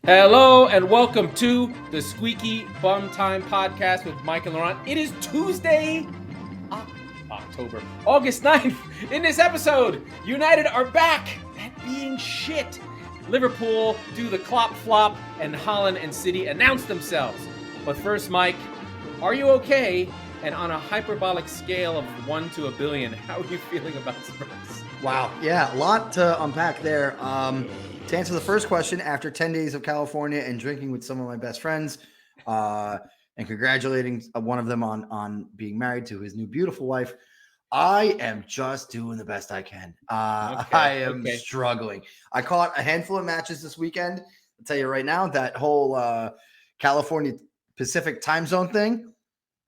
Hello and welcome to the Squeaky Bum Time Podcast with Mike and Laurent. It is Tuesday, August 9th. In this episode, United are back at being shit. Liverpool do the clop flop, and Holland and City announce themselves. But first, Mike, are you okay? And on a hyperbolic scale of 1 to a billion, how are you feeling about Spurs? Wow. Yeah, a lot to unpack there. To answer the first question, after 10 days of California and drinking with some of my best friends, and congratulating one of them on being married to his new beautiful wife, I am just doing the best I can. I am struggling. I caught a handful of matches this weekend. I'll tell you right now, that whole California Pacific time zone thing,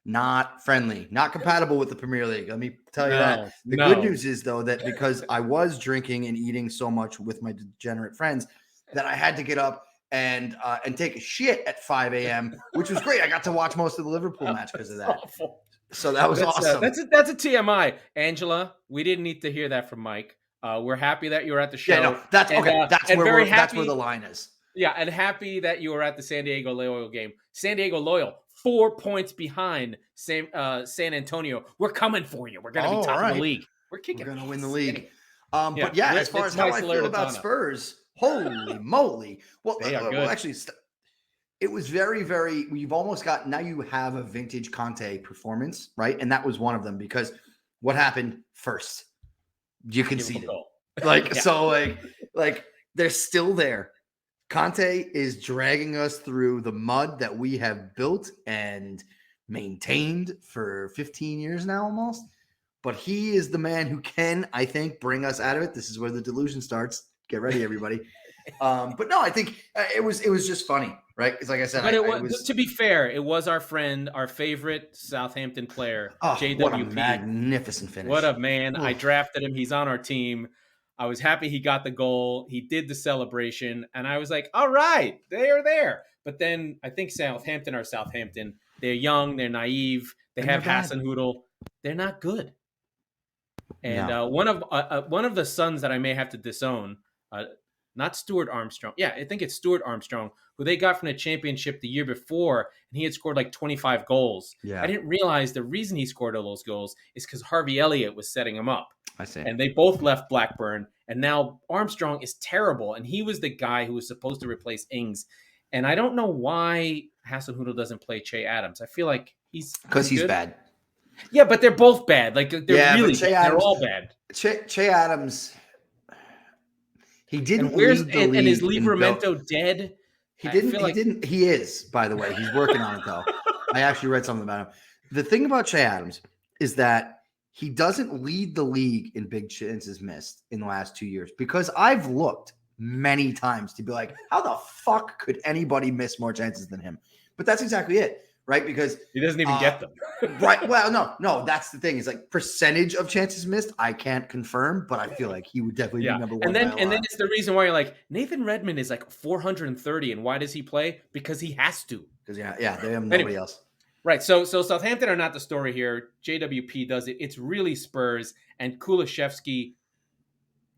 not friendly, not compatible with the Premier League. Let me tell you that. The good news is, though, that because I was drinking and eating so much with my degenerate friends, that I had to get up and take a shit at 5 a.m., which was great. I got to watch most of the Liverpool match because of that. Awful. So that was awesome. That's a TMI. Angela, we didn't need to hear that from Mike. We're happy that you were at the show. Yeah, no, that's okay. That's where the line is. Yeah, and happy that you were at the San Diego Loyal game. San Diego Loyal, 4 points behind San Antonio. We're coming for you. We're going to be top of the league. We're going to win the league. But yeah, as far as how I feel about Spurs, holy moly. Well, actually, it was very, very, you've almost got, now you have a vintage Conte performance, right? And that was one of them, because what happened first? You conceded. So they're still there. Conte is dragging us through the mud that we have built and maintained for 15 years now almost. But he is the man who can, I think, bring us out of it. This is where the delusion starts. Get ready, everybody. But no, I think it was just funny, right? Because like I said, but to be fair, it was our friend, our favorite Southampton player, JWP. What a magnificent finish. What a man. I drafted him. He's on our team. I was happy he got the goal. He did the celebration. And I was like, all right, they are there. But then I think Southampton are Southampton. They're young. They're naive. They have Hasenhüttl. They're not good. And one of the sons that I may have to disown, not Stuart Armstrong. Yeah, I think it's Stuart Armstrong, who they got from the championship the year before, and he had scored like 25 goals. Yeah. I didn't realize the reason he scored all those goals is because Harvey Elliott was setting him up. I see. And they both left Blackburn, and now Armstrong is terrible, and he was the guy who was supposed to replace Ings. And I don't know why Hasenhüttl doesn't play Che Adams. I feel like he's bad. Yeah, but they're both bad. Like they're really bad. They're all bad. Che Adams, he didn't. And is Livramento dead? He didn't. He is, by the way. He's working on it though. I actually read something about him. The thing about Che Adams is that he doesn't lead the league in big chances missed in the last 2 years, because I've looked many times to be like, how the fuck could anybody miss more chances than him? But that's exactly it, right? Because he doesn't even get them. Right. Well, no, that's the thing. It's like percentage of chances missed. I can't confirm, but I feel like he would definitely be number one. And then it's the reason why you're like, Nathan Redmond is like 430. And why does he play? Because he has to. Because they have nobody else. Right, so Southampton are not the story here. JWP does it. It's really Spurs and Kulusevski.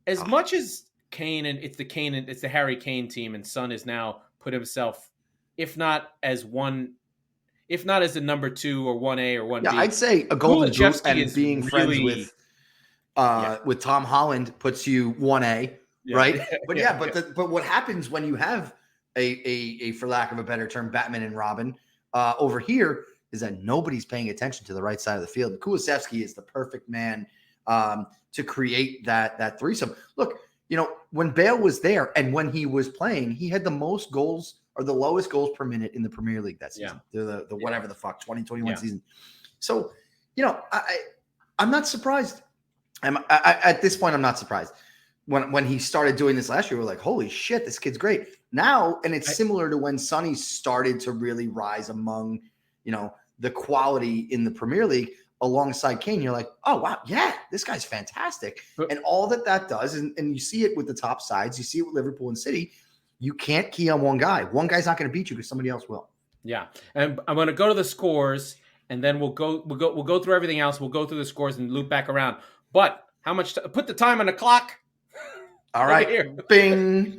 As much as Kane and it's the Harry Kane team, and Son has now put himself, if not as the number 2 or 1A or 1B. Yeah, I'd say a golden boot and being friends with Tom Holland puts you 1A, right? But but what happens when you have a for lack of a better term, Batman and Robin over here, is that nobody's paying attention to the right side of the field. Kulusevski is the perfect man to create that threesome. Look, when Bale was there and when he was playing, he had the most goals or the lowest goals per minute in the Premier League that season. The whatever the fuck 2021 season. So, I'm not surprised. At this point, I'm not surprised. When he started doing this last year, we're like, holy shit, this kid's great. Now, and it's similar to when Sonny started to really rise among the quality in the Premier League alongside Kane. You're like, oh, wow, yeah, this guy's fantastic. And all that does, and you see it with the top sides, you see it with Liverpool and City, you can't key on one guy. One guy's not going to beat you because somebody else will. Yeah, and I'm going to go to the scores, and then we'll go through everything else. We'll go through the scores and loop back around. But how much? Put the time on the clock. All right, here. Bing.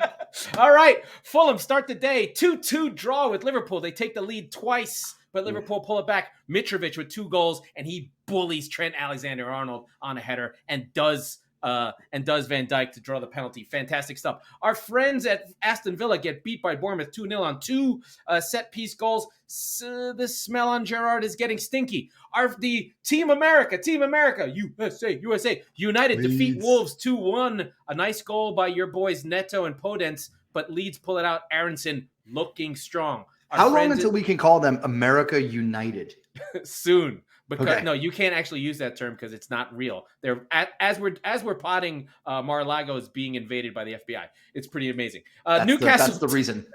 All right. Fulham start the day. 2-2 draw with Liverpool. They take the lead twice, but Liverpool pull it back. Mitrovic with 2 goals, and he bullies Trent Alexander-Arnold on a header and does Van Dijk to draw the penalty. Fantastic stuff. Our friends at Aston Villa get beat by Bournemouth 2-0 on 2 set-piece goals. The smell on Gerrard is getting stinky. The Team America, USA. United defeat Wolves 2-1. A nice goal by your boys Neto and Podence, but Leeds pull it out. Aronson looking strong. How long until we can call them America United? Soon. Because no, you can't actually use that term because it's not real. They're as we're potting, Mar-a-Lago is being invaded by the FBI. It's pretty amazing. Newcastle. That's the reason,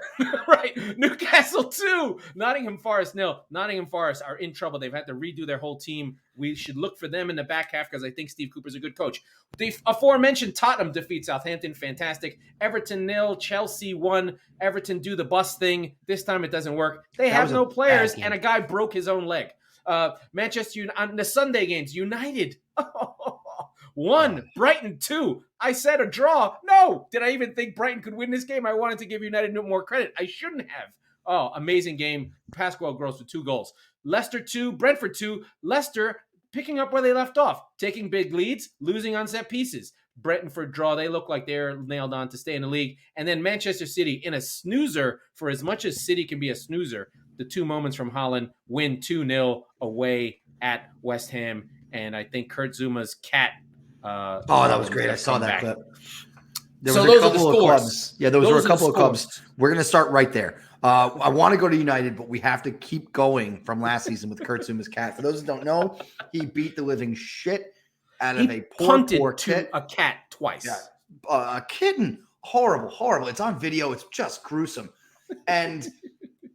right? Newcastle 2, Nottingham Forest 0. Nottingham Forest are in trouble. They've had to redo their whole team. We should look for them in the back half because I think Steve Cooper's a good coach. The aforementioned Tottenham defeat Southampton. Fantastic. Everton 0, Chelsea 1. Everton do the bus thing. This time it doesn't work. They have no players, and a guy broke his own leg. Manchester on the Sunday games, United 1, Brighton 2. I said a draw. No, did I even think Brighton could win this game? I wanted to give United more credit. I shouldn't have. Oh, amazing game. Pascual Gross with 2 goals. Leicester 2, Brentford 2. Leicester picking up where they left off, taking big leads, losing on set pieces. Brentford draw. They look like they're nailed on to stay in the league. And then Manchester City in a snoozer, for as much as City can be a snoozer, the 2 moments from Holland win 2-0 away at West Ham. And I think Kurt Zuma's cat. That was great. I saw that clip. There was a couple of clubs. Yeah, those were a couple of clubs. We're going to start right there. I want to go to United, but we have to keep going from last season with Kurt Zuma's cat. For those who don't know, he beat the living shit out of a poor kid. A cat twice. Yeah, a kitten. Horrible. It's on video. It's just gruesome. And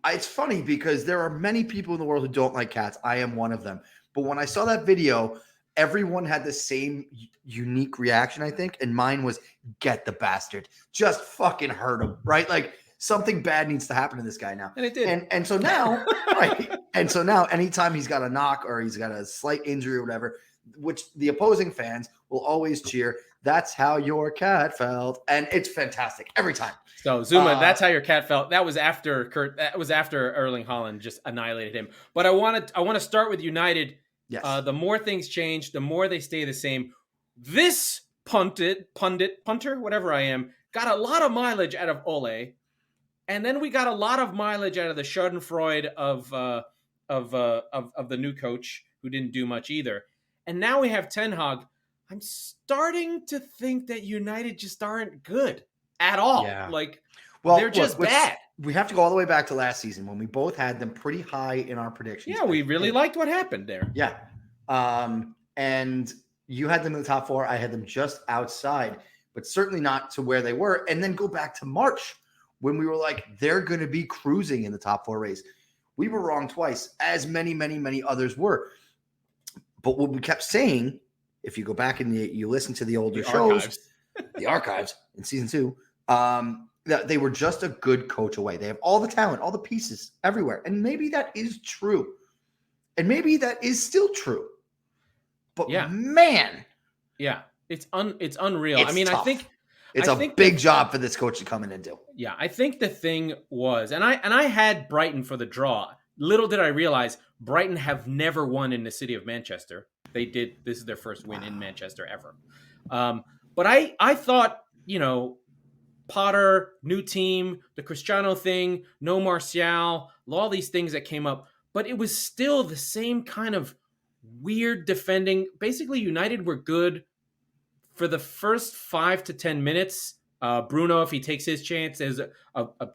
it's funny because there are many people in the world who don't like cats. I am one of them. But when I saw that video, everyone had the same unique reaction, I think. And mine was, get the bastard. Just fucking hurt him, right? Like, something bad needs to happen to this guy now. And it did. And so now, right. And so now, anytime he's got a knock or he's got a slight injury or whatever, which the opposing fans will always cheer, that's how your cat felt. And it's fantastic every time. So Zuma, that's how your cat felt. That was after That was after Erling Haaland just annihilated him. But I want to start with United. Yes. The more things change, the more they stay the same. This punter, whatever I am, got a lot of mileage out of Ole, and then we got a lot of mileage out of the Schadenfreude of the new coach who didn't do much either. And now we have Ten Hag. I'm starting to think that United just aren't good at all. Yeah. They're just bad. We have to go all the way back to last season when we both had them pretty high in our predictions. Yeah, we really liked what happened there. Yeah. And you had them in the top 4. I had them just outside, but certainly not to where they were. And then go back to March when we were like, they're going to be cruising in the top 4 race. We were wrong twice, as many, many, many others were. But what we kept saying, if you go back and you listen to the older shows, the archives in season 2, that they were just a good coach away. They have all the talent, all the pieces everywhere. And maybe that is true. And maybe that is still true. But man. Yeah, it's unreal. I mean, tough. I think it's a big job for this coach to come in and do. Yeah, I think the thing was, and I had Brighton for the draw. Little did I realize Brighton have never won in the city of Manchester. They did. This is their first win in Manchester ever. But I thought, Potter, new team, the Cristiano thing, no Martial, all these things that came up. But it was still the same kind of weird defending. Basically, United were good for the first 5 to 10 minutes. Bruno, if he takes his chance, there's a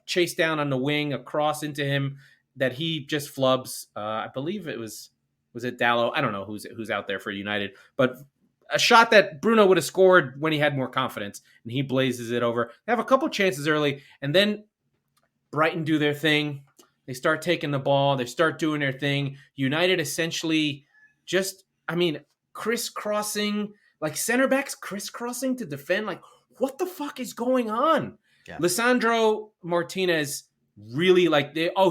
chase down on the wing, a cross into him that he just flubs. I believe it was it Dallo? I don't know who's out there for United, but a shot that Bruno would have scored when he had more confidence, and he blazes it over. They have a couple chances early, and then Brighton do their thing. They start taking the ball. They start doing their thing. United essentially just, crisscrossing, like center backs crisscrossing to defend. Like, what the fuck is going on? Yeah. Lisandro Martinez really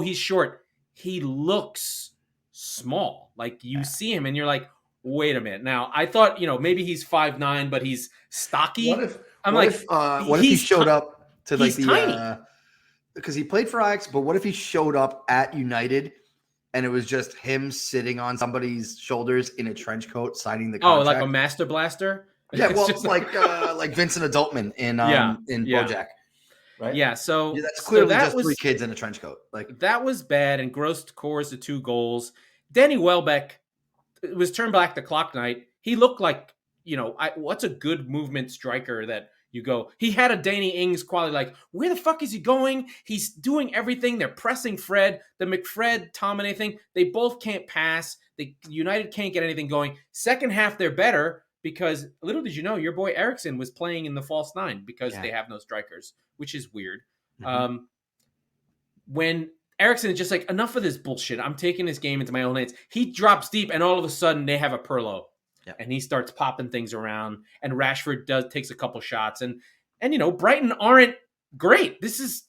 he's short. He looks small. Like you see him and you're like, wait a minute. Now I thought, maybe he's 5'9", but he's stocky. What if he showed up to He's tiny. Because he played for Ajax, but what if he showed up at United and it was just him sitting on somebody's shoulders in a trench coat signing the contract? Oh, like a Master Blaster? Yeah, well, like Vincent Adultman in BoJack, right? Yeah, so that's clearly just 3 kids in a trench coat. Like that was bad, and Gross scores the 2 goals. Danny Welbeck, it was turn back the clock night. He looked like, what's a good movement striker that you go? He had a Danny Ings quality, like, where the fuck is he going? He's doing everything. They're pressing Fred. The McFred-Tomine thing, they both can't pass. United can't get anything going. Second half, they're better because, little did you know, your boy Eriksson was playing in the false 9 because they have no strikers, which is weird. Mm-hmm. When Eriksson is just like, enough of this bullshit. I'm taking this game into my own hands. He drops deep, and all of a sudden they have a Pirlo, and he starts popping things around. And Rashford takes a couple shots, and Brighton aren't great. This is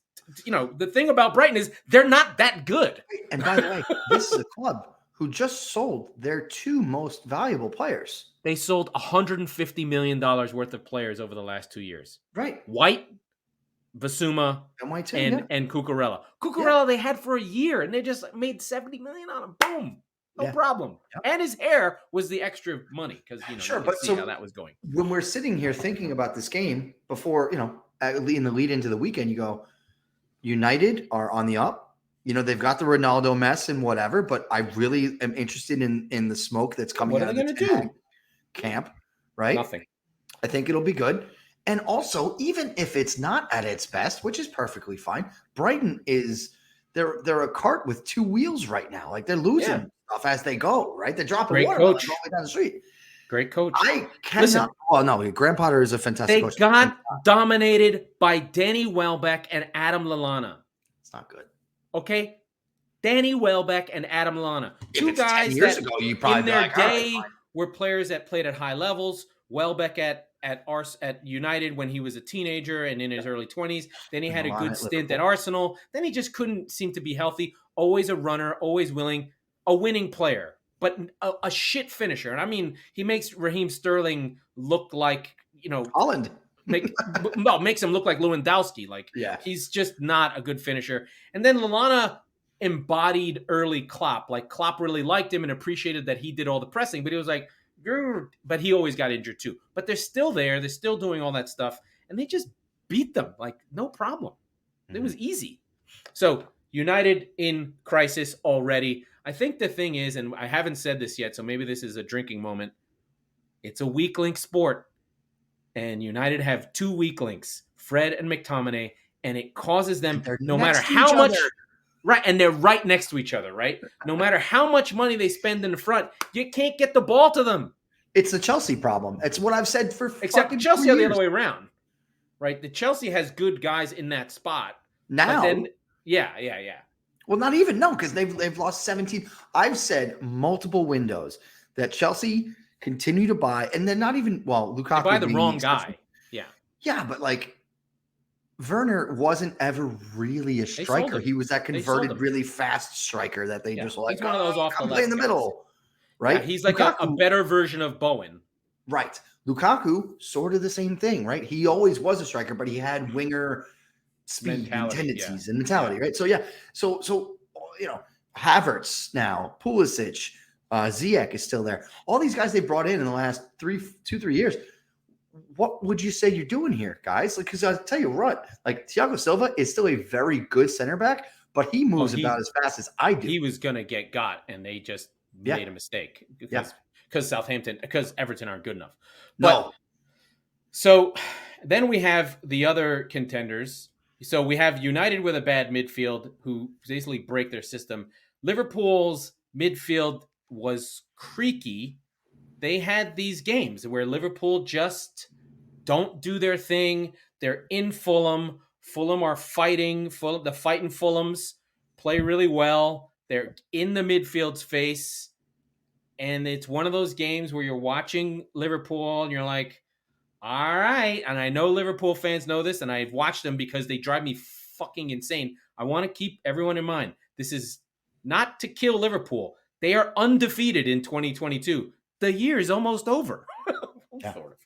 the thing about Brighton is they're not that good. And by the way, this is a club who just sold their 2 most valuable players. They sold $150 million worth of players over the last 2 years. Right, White, Basuma, and Cucurella. They had for a year, and they just made $70 million on him. Boom, no problem. Yeah. And his hair was the extra money because sure, you could see how that was going. When we're sitting here thinking about this game before, in the lead into the weekend, you go, United are on the up. They've got the Ronaldo mess and whatever, but I really am interested in the smoke that's coming out of the Ten Hag camp. Right? Nothing. I think it'll be good. And also, even if it's not at its best, which is perfectly fine, Brighton they're a cart with 2 wheels right now. Like they're losing stuff as they go, right? They're dropping water all the way down the street. Great coach. I cannot. No, Graham Potter is a fantastic coach. They got dominated by Danny Welbeck and Adam Lallana. It's not good. Okay? Danny Welbeck and Adam Lallana. 2 guys 10 years ago, you probably in their day were players that played at high levels. Welbeck at United when he was a teenager and in his early 20s. Then he had a good stint at Arsenal. Then he just couldn't seem to be healthy. Always a runner, always willing, a winning player, but a shit finisher. And I mean, he makes Raheem Sterling look like, Holland. Makes him look like Lewandowski. He's just not a good finisher. And then Lallana embodied early Klopp. Like Klopp really liked him and appreciated that he did all the pressing, but he was like, but he always got injured too. But they're still there. They're still doing all that stuff. And they just beat them. Like, no problem. It was easy. So United in crisis already. I think the thing is, and I haven't said this yet, so maybe this is a drinking moment. It's a weak link sport. And United have 2 weak links, Fred and McTominay. And it causes them, no matter how much... Right, and they're right next to each other, right? No matter how much money they spend in the front, you can't get the ball to them. It's the Chelsea problem. It's what I've said for except Chelsea are the other way around, right? The Chelsea has good guys in that spot now. Then, yeah. Well, not even because they've lost 17. I've said multiple windows that Chelsea continue to buy, and they're not even Lukaku. They buy the wrong guy. Yeah, but Werner wasn't ever really a striker. He was that converted, really fast striker that they just like. He's one of those off the left play in the middle, right? Yeah, he's like a better version of Bowen. Right. Lukaku, sort of the same thing, right? He always was a striker, but he had winger speed and tendencies and mentality, right? So so Havertz now, Pulisic, Ziyech is still there. All these guys they brought in the last 3 years. What would you say you're doing here, guys? Because I'll tell you what, Thiago Silva is still a very good center back, but he moves about as fast as I do. He was going to get got, and they just made a mistake because Everton aren't good enough. No. So then we have the other contenders. So we have United with a bad midfield who basically break their system. Liverpool's midfield was creaky. They had these games where Liverpool just don't do their thing. They're in Fulham. Fulham are fighting. The fighting Fulhams play really well. They're in the midfield's face. And it's one of those games where you're watching Liverpool and you're like, all right. And I know Liverpool fans know this, and I've watched them because they drive me fucking insane. I want to keep everyone in mind. This is not to kill Liverpool. They are undefeated in 2022. The year is almost over. Sort of.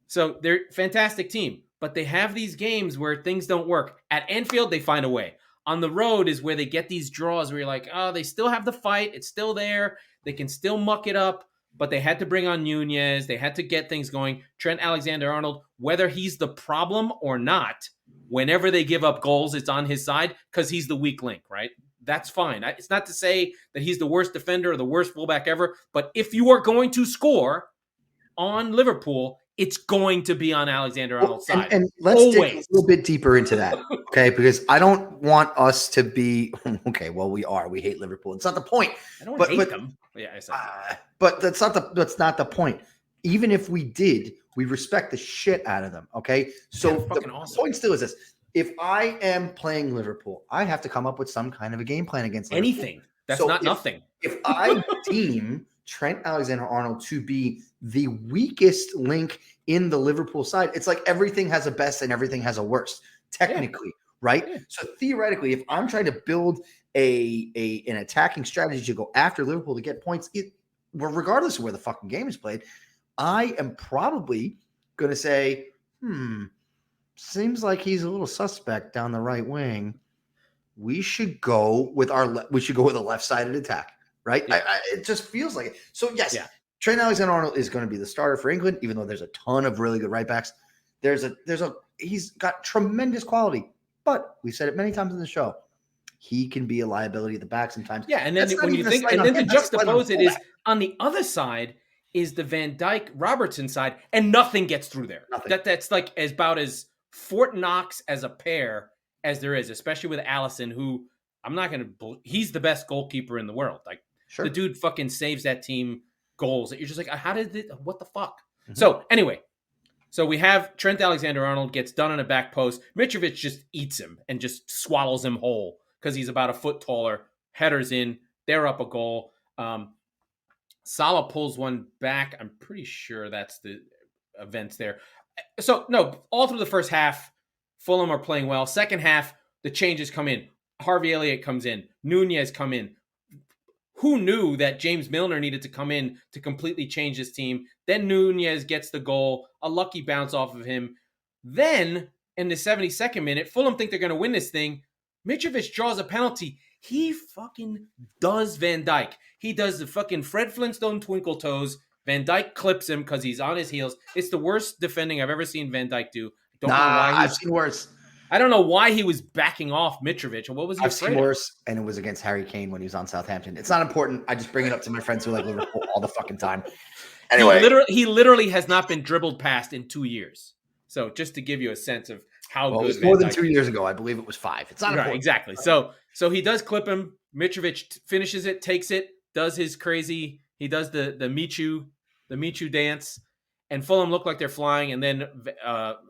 So they're a fantastic team. but they have these games where things don't work. At Anfield, they find a way. On the road is where they get these draws where you're like, oh, they still have the fight. It's still there. They can still muck it up, but they had to bring on Nunez. They had to get things going. Trent Alexander-Arnold, whether he's the problem or not, whenever they give up goals, it's on his side because he's the weak link, right? That's fine. It's not to say that he's the worst defender or the worst fullback ever, but if you are going to score on Liverpool, it's going to be on Alexander-Arnold's side. And let's dig a little bit deeper into that, okay? Because I don't want us to be okay. Well, we are. We hate Liverpool. It's not the point. I don't hate them. Yeah, I said but that's not the point. Even if we did, we respect the shit out of them. Okay, so the point still is this: if I am playing Liverpool, I have to come up with some kind of a game plan against anything. That's not nothing. If I deem Trent Alexander-Arnold to be the weakest link in the Liverpool side, it's like everything has a best and everything has a worst, technically, right? Yeah. So theoretically, if I'm trying to build an attacking strategy to go after Liverpool to get points, regardless of where the fucking game is played, I am probably going to say, seems like he's a little suspect down the right wing. We should go with a left-sided attack. Right? Yeah. It just feels like it. So, yes, Trent Alexander-Arnold is going to be the starter for England, even though there's a ton of really good right backs. He's got tremendous quality, but we've said it many times in the show. He can be a liability at the back sometimes. Yeah, and then when you think, and then to juxtapose it is on the other side is the Van Dijk Robertson side, and nothing gets through there. That's like about as Fort Knox as a pair as there is, especially with Alisson, who he's the best goalkeeper in the world. Like, sure. The dude fucking saves that team goals that you're just like, what the fuck? Mm-hmm. So anyway, we have Trent Alexander-Arnold gets done on a back post. Mitrovic just eats him and just swallows him whole because he's about a foot taller. Headers in. They're up a goal. Salah pulls one back. I'm pretty sure that's the events there. So, no, all through the first half, Fulham are playing well. Second half, the changes come in. Harvey Elliott comes in. Nunez come in. Who knew that James Milner needed to come in to completely change his team? Then Nunez gets the goal, a lucky bounce off of him. Then, in the 72nd minute, Fulham think they're going to win this thing. Mitrovic draws a penalty. He fucking does Van Dijk. He does the fucking Fred Flintstone twinkle toes. Van Dijk clips him because he's on his heels. It's the worst defending I've ever seen Van Dijk do. I've seen worse. I don't know why he was backing off Mitrovic. What was he afraid of? I've seen worse, and it was against Harry Kane when he was on Southampton. It's not important. I just bring it up to my friends who like Liverpool all the fucking time. Anyway. He literally has not been dribbled past in 2 years. So just to give you a sense of how good it was more than 2 years ago. I believe it was 5. It's not important. Exactly. So he does clip him. Mitrovic finishes it, takes it, does his crazy. He does the Michu dance, and Fulham look like they're flying. And then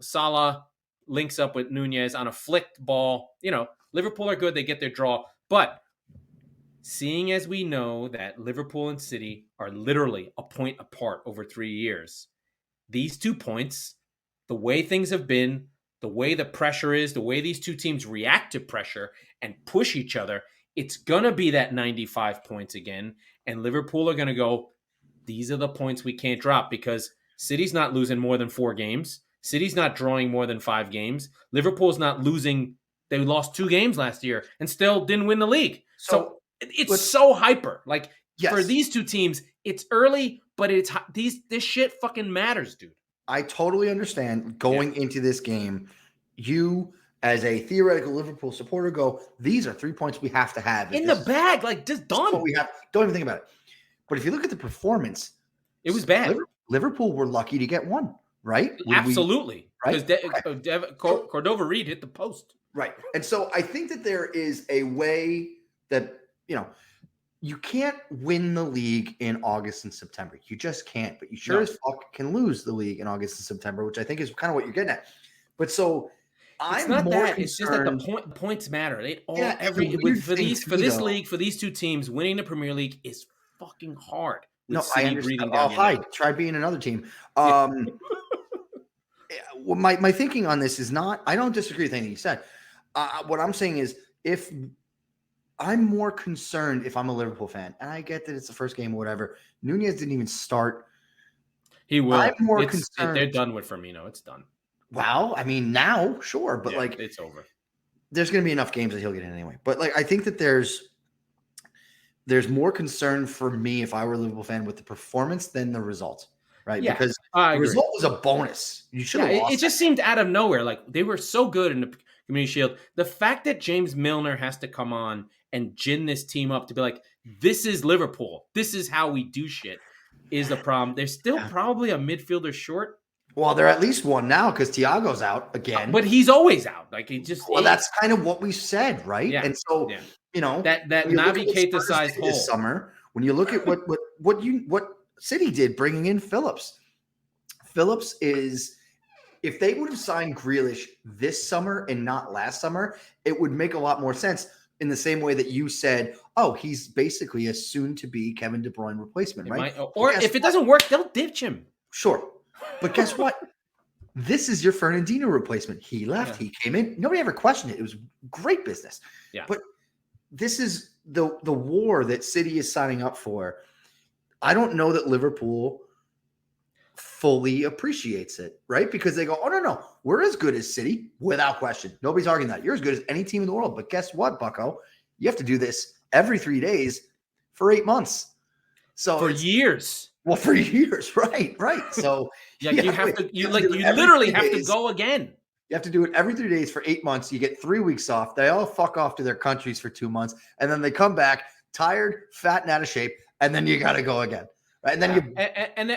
Salah links up with Nunez on a flicked ball. Liverpool are good. They get their draw. But seeing as we know that Liverpool and City are literally a point apart over 3 years, these 2 points, the way things have been, the way the pressure is, the way these two teams react to pressure and push each other, it's going to be that 95 points again. And Liverpool are going to go, these are the points we can't drop because City's not losing more than 4 games. City's not drawing more than 5 games. Liverpool's not losing. They lost 2 games last year and still didn't win the league. So it's so hyper. Like, for these 2 teams, it's early, but this shit fucking matters, dude. I totally understand going into this game. You, as a theoretical Liverpool supporter, go, these are 3 points we have to have. In the bag, like, just done. What we have. Don't even think about it. But if you look at the performance, it was bad. Liverpool were lucky to get 1. Right? Absolutely. Because Cordova-Reid hit the post. Right. And so I think that there is a way that, you can't win the league in August and September. You just can't. But you as fuck can lose the league in August and September, which I think is kind of what you're getting at. But so I'm more concerned. It's just that the points matter. They all for these 2 teams, winning the Premier League is fucking hard. No, I understand. Try being another team. My thinking on this is not, I don't disagree with anything you said. What I'm saying is, if I'm more concerned if I'm a Liverpool fan, and I get that it's the first game or whatever, Nunez didn't even start. He will. I'm more concerned. They're done with Firmino. It's done. Well, I mean, now, sure, but like it's over. There's going to be enough games that he'll get in anyway. But like, I think that there's more concern for me if I were a Liverpool fan with the performance than the result, right? Yeah, because the result was a bonus. You should have lost. It just seemed out of nowhere. Like they were so good in the Community Shield. The fact that James Milner has to come on and gin this team up to be like, this is Liverpool. This is how we do shit is the problem. They're still probably a midfielder short. Well, they're at least one now because Thiago's out again. But he's always out. Like he just. Well, that's kind of what we said, right? Yeah. And so you know that Naby Keita-sized hole this summer. When you look at what City did, bringing in Phillips is. If they would have signed Grealish this summer and not last summer, it would make a lot more sense. In the same way that you said, oh, he's basically a soon-to-be Kevin De Bruyne replacement, right? Or if it doesn't work, they'll ditch him. Sure. But guess what? This is your Fernandinho replacement. He left. He came in. Nobody ever questioned it. It was great business. Yeah. But this is the war that City is signing up for. I don't know that Liverpool fully appreciates it, right? Because they go, oh, no, we're as good as City without question. Nobody's arguing that. You're as good as any team in the world. But guess what, Bucko? You have to do this every 3 days for 8 months. So for years. Well, for years, right. So you literally have to go again. You have to do it every 3 days for 8 months. You get 3 weeks off. They all fuck off to their countries for 2 months, and then they come back tired, fat, and out of shape, and then you got to go again. Right? And then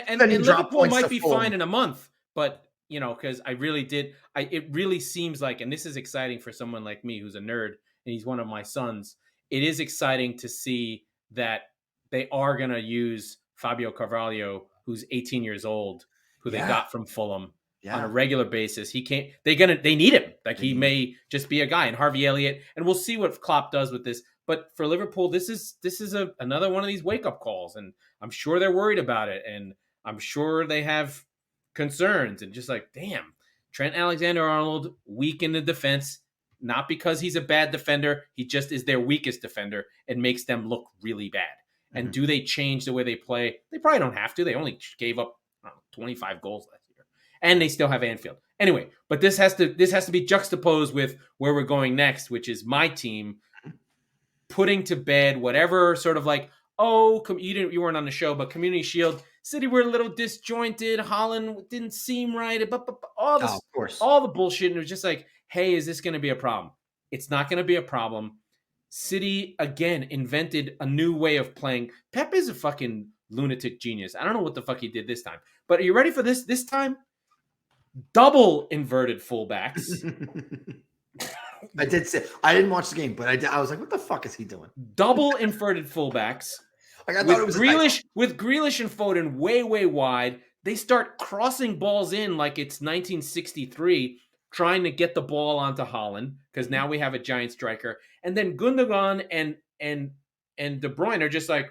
and Liverpool might be fine in a month, but because it really seems like, and this is exciting for someone like me who's a nerd and he's one of my sons. It is exciting to see that they are going to use Fabio Carvalho, who's 18 years old, who they got from Fulham on a regular basis. They need him. Like he may just be a guy, and Harvey Elliott, and we'll see what Klopp does with this. But for Liverpool, this is another one of these wake up calls, and I'm sure they're worried about it, and I'm sure they have concerns, and just like, damn, Trent Alexander-Arnold weak in the defense, not because he's a bad defender, he just is their weakest defender and makes them look really bad. Mm-hmm. And do they change the way they play? They probably don't have to. They only gave up 25 goals last year, and they still have Anfield. Anyway, but this has to be juxtaposed with where we're going next, which is my team putting to bed whatever sort of like, you weren't on the show, but Community Shield, City were a little disjointed, Holland didn't seem right, but all this, of course, all the bullshit, and it was just like, hey, is this going to be a problem? It's not going to be a problem. City again invented a new way of playing. Pep is a fucking lunatic genius. I don't know what the fuck he did this time, but are you ready for this? This time, double inverted fullbacks. I did say I didn't watch the game, but I was like, "What the fuck is he doing?" Double inverted fullbacks. Like I thought it was with Grealish and Foden way wide. They start crossing balls in like it's 1963, trying to get the ball onto Holland because now we have a giant striker, and then Gundogan and De Bruyne are just like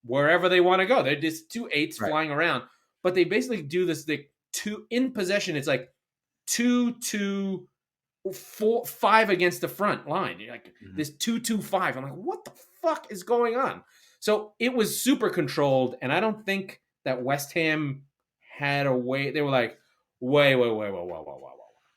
wherever they want to go. They're just 2 8s flying around, but they basically do this. In possession, it's like 2-2. 4-5 against the front line. You're like this 2-2-5. I'm like, what the fuck is going on? So it was super controlled, and I don't think that West Ham had a way. They were like, wait.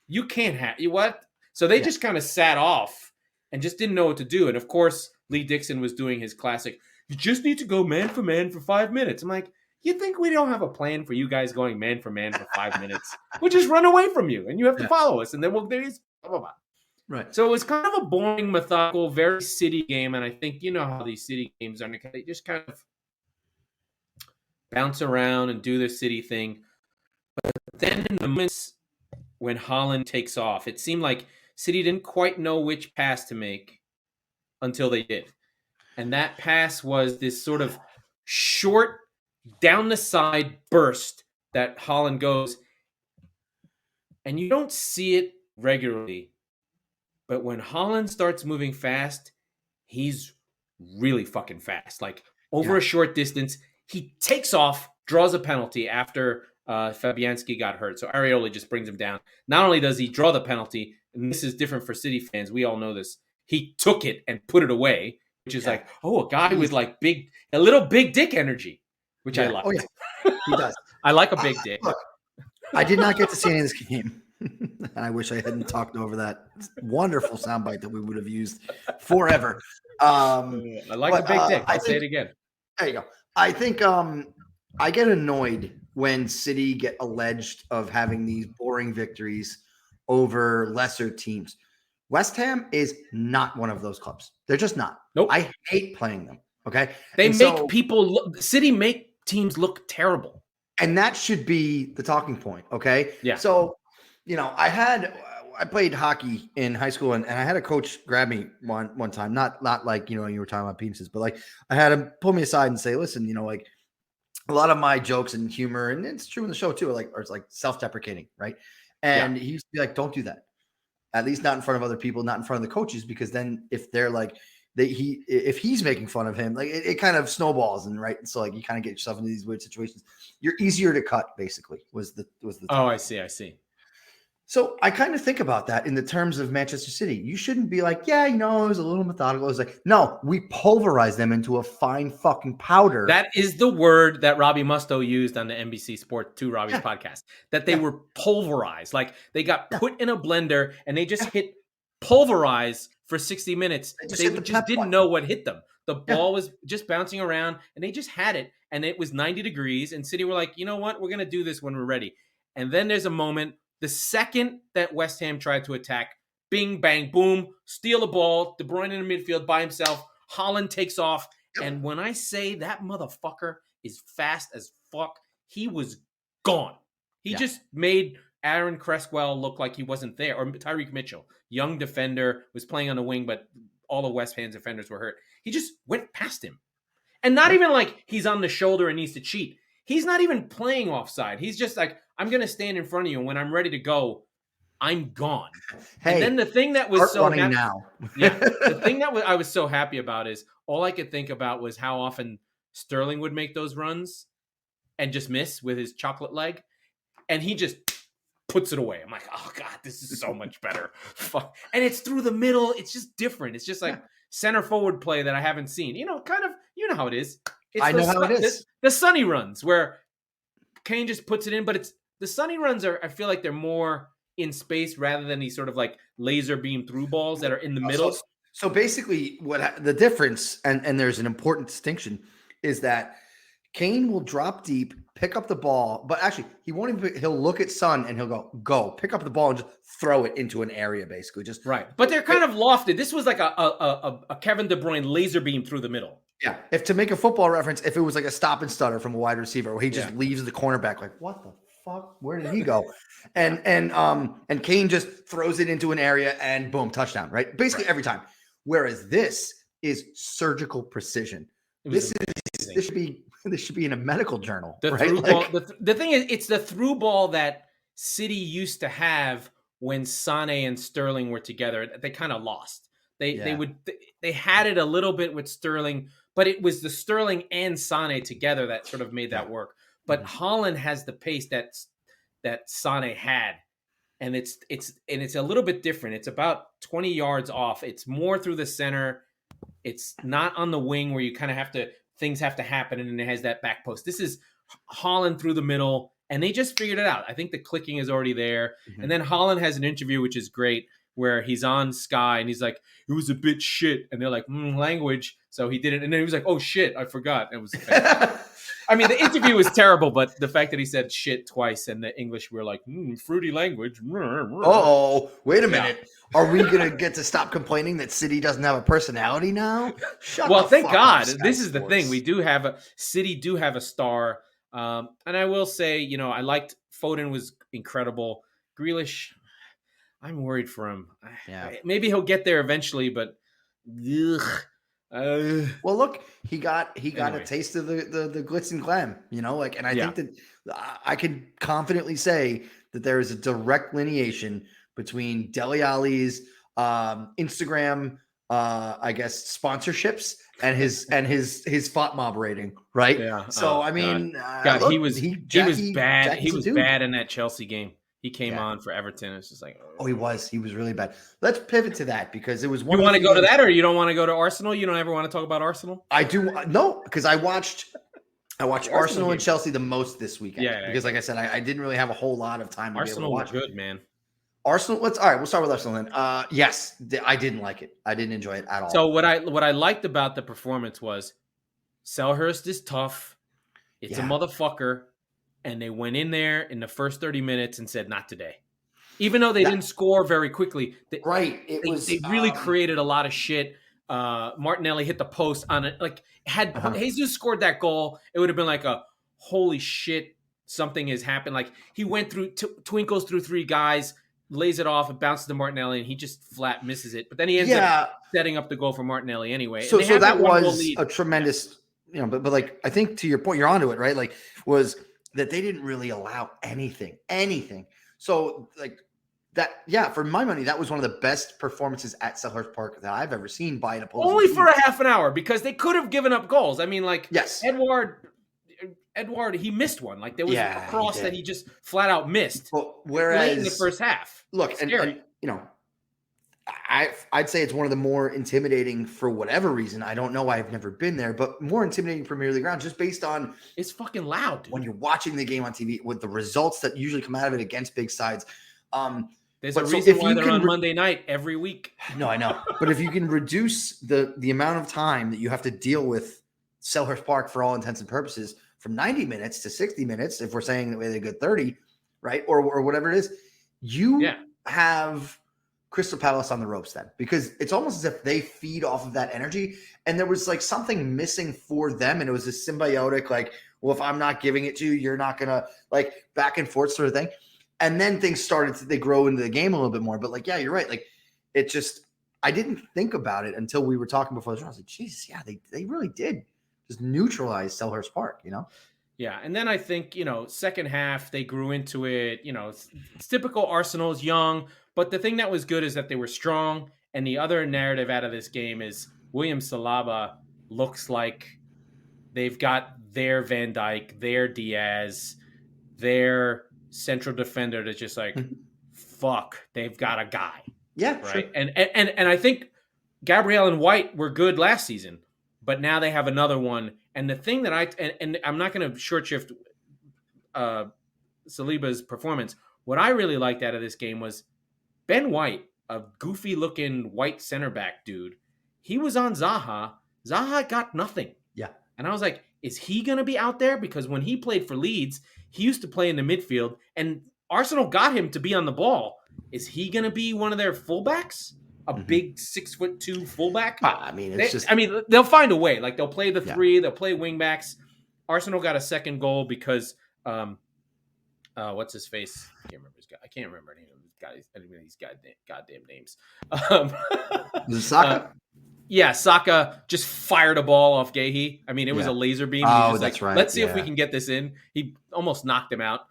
You can't have you what? So they just kind of sat off and just didn't know what to do. And of course, Lee Dixon was doing his classic. You just need to go man for 5 minutes. I'm like, you think we don't have a plan for you guys going man for 5 minutes? We'll just run away from you, and you have to follow us, and then we'll do these. Blah, blah, blah. Right. So it was kind of a boring, methodical, very City game, and I think you know how these City games are. They just kind of bounce around and do their City thing. But then in the moments when Holland takes off, it seemed like City didn't quite know which pass to make until they did. And that pass was this sort of short, down the side burst that Holland goes. And you don't see it regularly, but when Holland starts moving fast, he's really fucking fast. Like over a short distance, he takes off, draws a penalty after Fabianski got hurt. So Areola just brings him down. Not only does he draw the penalty, and this is different for City fans, we all know this, he took it and put it away, which is like, a guy with like a little big dick energy, which I like. Oh, yeah. He does. I like a big dick. Look, I did not get to see any of this game. And I wish I hadn't talked over that wonderful soundbite that we would have used forever. I like a big dick. I'll say it again. There you go. I think I get annoyed when City get alleged of having these boring victories over lesser teams. West Ham is not one of those clubs. They're just not. Nope. I hate playing them. Okay. They make people look, City make teams look terrible. And that should be the talking point. Okay. Yeah. So, I played hockey in high school and I had a coach grab me one time, not like, you were talking about penises, but like I had him pull me aside and say, listen, like a lot of my jokes and humor, and it's true in the show too, are it's like self-deprecating. Right. And he used to be like, don't do that. At least not in front of other people, not in front of the coaches, because then if they're like, if he's making fun of him, like it kind of snowballs, and right. So like you kind of get yourself into these weird situations. You're easier to cut, basically, was the Oh, I see. So I kind of think about that in the terms of Manchester City. You shouldn't be like, it was a little methodical. It was like, no, we pulverize them into a fine fucking powder. That is the word that Robbie Musto used on the NBC Sport 2 Robbie's podcast, that they were pulverized. Like they got put in a blender and they just hit pulverize for 60 minutes. They just didn't know what hit them. The ball was just bouncing around and they just had it. And it was 90 degrees. And City were like, you know what? We're going to do this when we're ready. And then there's a moment. The second that West Ham tried to attack, bing, bang, boom, steal the ball, De Bruyne in the midfield by himself, Haaland takes off. And when I say that motherfucker is fast as fuck, he was gone. He just made Aaron Cresswell look like he wasn't there, or Tyreek Mitchell, young defender, was playing on the wing, but all the West Ham's defenders were hurt. He just went past him. And not even like he's on the shoulder and needs to cheat. He's not even playing offside. He's just like, I'm going to stand in front of you, and when I'm ready to go, I'm gone. Hey, and then the thing that was so happy now. The thing that I was so happy about is all I could think about was how often Sterling would make those runs and just miss with his chocolate leg, and he just puts it away. I'm like, oh God, this is so much better. And it's through the middle. It's just different. It's just like center forward play that I haven't seen. You know how it is. I know how it is. The Sonny runs where Kane just puts it in, but it's the Sonny runs I feel like they're more in space rather than these sort of like laser beam through balls that are in the middle. So basically what the difference, and there's an important distinction, is that Kane will drop deep, pick up the ball, but actually he won't even, he'll look at Son and he'll go pick up the ball and just throw it into an area, basically. Just right. But they're kind of lofted. This was like a Kevin De Bruyne laser beam through the middle. Yeah. If to make a football reference, if it was like a stop and stutter from a wide receiver where he just leaves the cornerback, like, what the fuck? Where did he go? and Kane just throws it into an area and boom, touchdown, right? Basically every time. Whereas this is surgical precision. This should be in a medical journal. The right? through ball, the thing is, it's the through ball that City used to have when Sane and Sterling were together. They kind of lost. They had it a little bit with Sterling, but it was the Sterling and Sane together that sort of made that work. But Haaland has the pace that Sane had, and it's a little bit different. It's about 20 yards off. It's more through the center. It's not on the wing where you kind of things have to happen, and it has that back post. This is Haaland through the middle, and they just figured it out. I think the clicking is already there. Mm-hmm. And then Haaland has an interview, which is great, where he's on Sky and he's like, it was a bit shit. And they're like, language. So he did it. And then he was like, oh shit, I forgot. It was I mean, the interview was terrible, but the fact that he said shit twice and the English were like, fruity language. Oh, wait a minute. Are we going to get to stop complaining that City doesn't have a personality now? Well, thank God. This is the thing. City do have a star. And I will say, I liked Foden was incredible. Grealish, I'm worried for him. Yeah. Maybe he'll get there eventually, but well, look, he got a taste of the glitz and glam, and I think that I can confidently say that there is a direct lineation between Dele Alli's Instagram, I guess, sponsorships and his FOTMob rating, right? Yeah. So I mean, God, look, he was bad. He was bad in that Chelsea game. He came on for Everton. It's just like, he was really bad. Let's pivot to that because it was one. You want to go to that, or you don't want to go to Arsenal? You don't ever want to talk about Arsenal? I do. No, because I watched Arsenal and Chelsea the most this weekend. Yeah, because like I said, I didn't really have a whole lot of time. Arsenal was good, man. Arsenal. We'll start with Arsenal then. Yes, I didn't like it. I didn't enjoy it at all. So what I liked about the performance was Selhurst is tough. It's a motherfucker. And they went in there in the first 30 minutes and said, not today. Even though they didn't score very quickly. They really created a lot of shit. Martinelli hit the post on it. Like, had Jesus scored that goal, it would have been like a holy shit, something has happened. Like, he went through, twinkles through three guys, lays it off, it bounces to Martinelli, and he just flat misses it. But then he ends up setting up the goal for Martinelli anyway. So that was a tremendous, but like, I think to your point, you're onto it, right? Like, was that they didn't really allow anything. So like that, for my money, that was one of the best performances at Selhurst Park that I've ever seen by an opposing only team. For a half an hour, because they could have given up goals. I mean, like, yes, Edward, he missed one. Like, there was a cross that he just flat out missed. Well, whereas late in the first half. Look, and I'd say it's one of the more intimidating, for whatever reason. I don't know. I've never been there, but more intimidating Premier League ground, just based on it's fucking loud, dude. When you're watching the game on TV with the results that usually come out of it against big sides. There's a reason why they're on Monday night every week. No, I know. But if you can reduce the amount of time that you have to deal with Selhurst Park for all intents and purposes from 90 minutes to 60 minutes, if we're saying that we had a good 30, right? Or whatever it is, you have Crystal Palace on the ropes then, because it's almost as if they feed off of that energy. And there was like something missing for them. And it was a symbiotic, like, well, if I'm not giving it to you, you're not going to, like, back and forth sort of thing. And then things they grow into the game a little bit more. But like, yeah, you're right. Like, it just, I didn't think about it until we were talking before this. I was like, Jesus, yeah, they really did just neutralize Selhurst Park, Yeah, and then I think, second half, they grew into it. It's typical Arsenal's young, but the thing that was good is that they were strong. And the other narrative out of this game is William Saliba looks like they've got their Van Dijk, their Diaz, their central defender that's just like, fuck, they've got a guy. Yeah, right. Sure. And I think Gabriel and White were good last season, but now they have another one. And the thing that and I'm not going to short shift Saliba's performance. What I really liked out of this game was Ben White, a goofy looking white center back dude. He was on Zaha. Zaha got nothing. Yeah. And I was like, is he going to be out there? Because when he played for Leeds, he used to play in the midfield, and Arsenal got him to be on the ball. Is he going to be one of their fullbacks? A big 6'2" fullback? I mean, they'll find a way. Like, they'll play the three, they'll play wingbacks. Arsenal got a second goal because what's his face? I can't remember any of these goddamn names. Was it Saka? Yeah, Saka just fired a ball off Gahey. I mean, it was a laser beam. Oh, that's right. Let's see if we can get this in. He almost knocked him out.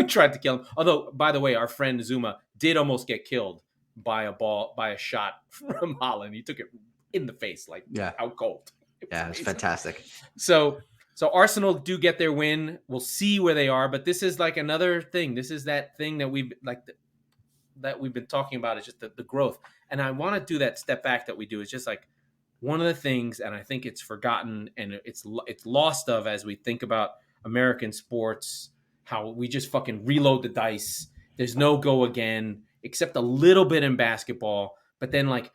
Tried to kill him. Although, by the way, our friend Zuma did almost get killed by a shot from Holland. He took it in the face, like out cold. It was fantastic. So Arsenal do get their win. We'll see where they are, but this is like another thing. This is that thing that we've been talking about. Is just the growth. And I want to do that step back that we do. It's just like one of the things, and I think it's forgotten and it's lost of as we think about American sports, how we just fucking reload the dice. There's no go again, except a little bit in basketball. But then, like,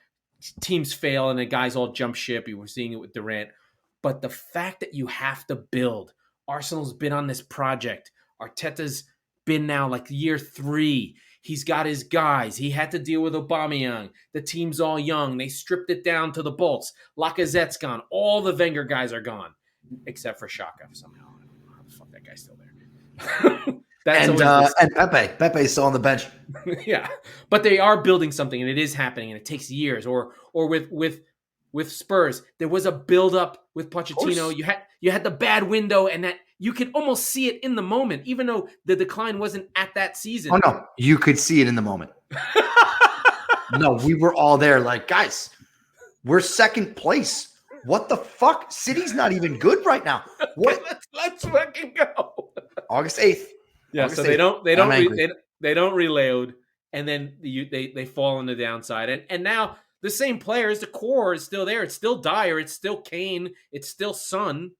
teams fail and the guys all jump ship. You were seeing it with Durant. But the fact that you have to build. Arsenal's been on this project. Arteta's been now like year 3. He's got his guys. He had to deal with Aubameyang. The team's all young. They stripped it down to the bolts. Lacazette's gone. All the Wenger guys are gone, except for Xhaka somehow. I don't know how the fuck that guy's still there. And Pepe's still on the bench. Yeah, but they are building something, and it is happening, and it takes years. Or with Spurs, there was a build up with Pochettino. You had the bad window, and that you could almost see it in the moment, even though the decline wasn't at that season. Oh no, you could see it in the moment. No, we were all there. Like, guys, we're second place. What the fuck? City's not even good right now. What? Let's fucking go. August 8th. Yeah, August so 8th. they don't reload, and then they fall on the downside, and now the same players, the core is still there. It's still Dyer, it's still Kane, it's still Son.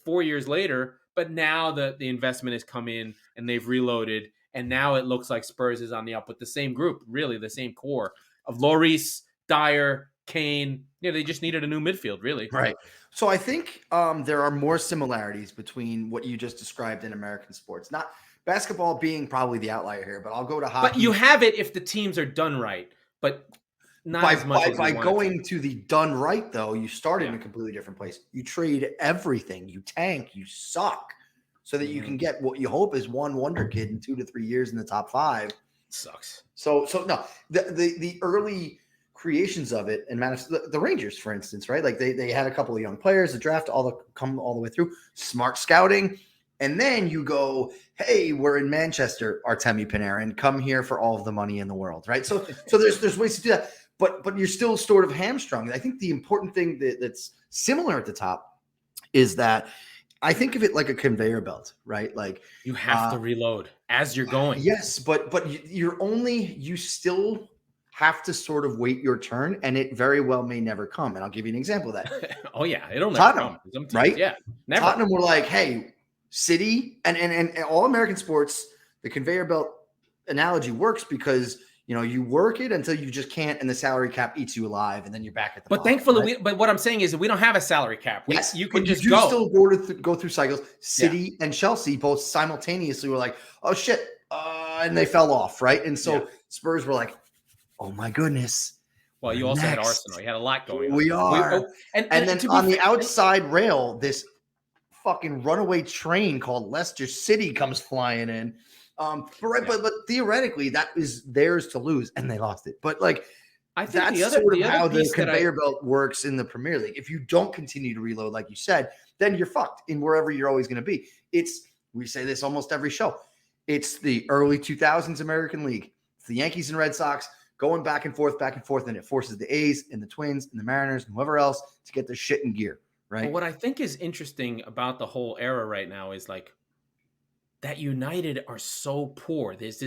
4 years later, but now the investment has come in and they've reloaded, and now it looks like Spurs is on the up with the same group, really the same core of Lloris, Dyer, Kane. They just needed a new midfield, really. Right. So I think there are more similarities between what you just described in American sports. Not basketball being probably the outlier here, but I'll go to hockey. But you have it if the teams are done right, but not as much as by going to the done right, though, you start in a completely different place. You trade everything. You tank. You suck so that you can get what you hope is one wonder kid in 2 to 3 years in the top 5. Sucks. So no, the early creations of it and managed the Rangers, for instance, right? Like they had a couple of young players, the draft come all the way through, smart scouting, and then you go, hey, we're in Manchester, Artemi Panarin, come here for all of the money in the world, right? So there's ways to do that, but you're still sort of hamstrung. I think the important thing that's similar at the top is that I think of it like a conveyor belt, right? Like you have to reload as you're going. Yes, but you still have to sort of wait your turn, and it very well may never come. And I'll give you an example of that. Oh yeah, it'll never come. Right? Yeah, never. Tottenham were like, hey, City and all American sports, the conveyor belt analogy works because you work it until you just can't, and the salary cap eats you alive, and then you're back at the But bottom, thankfully, right? but what I'm saying is that we don't have a salary cap. Yes, you can just go. Still go through cycles. City and Chelsea both simultaneously were like, oh shit, and they fell off, right? And so Spurs were like, oh my goodness. Well, you also had Arsenal. You had a lot going on. We are. And then on the outside rail, this fucking runaway train called Leicester City comes flying in. But theoretically, that is theirs to lose, and they lost it. But I think that's sort of how the conveyor belt works in the Premier League. If you don't continue to reload, like you said, then you're fucked in wherever you're always going to be. We say this almost every show. It's the early 2000s American League. It's the Yankees and Red Sox going back and forth, and it forces the A's and the Twins and the Mariners and whoever else to get their shit in gear, right? But what I think is interesting about the whole era right now is that United are so poor. There's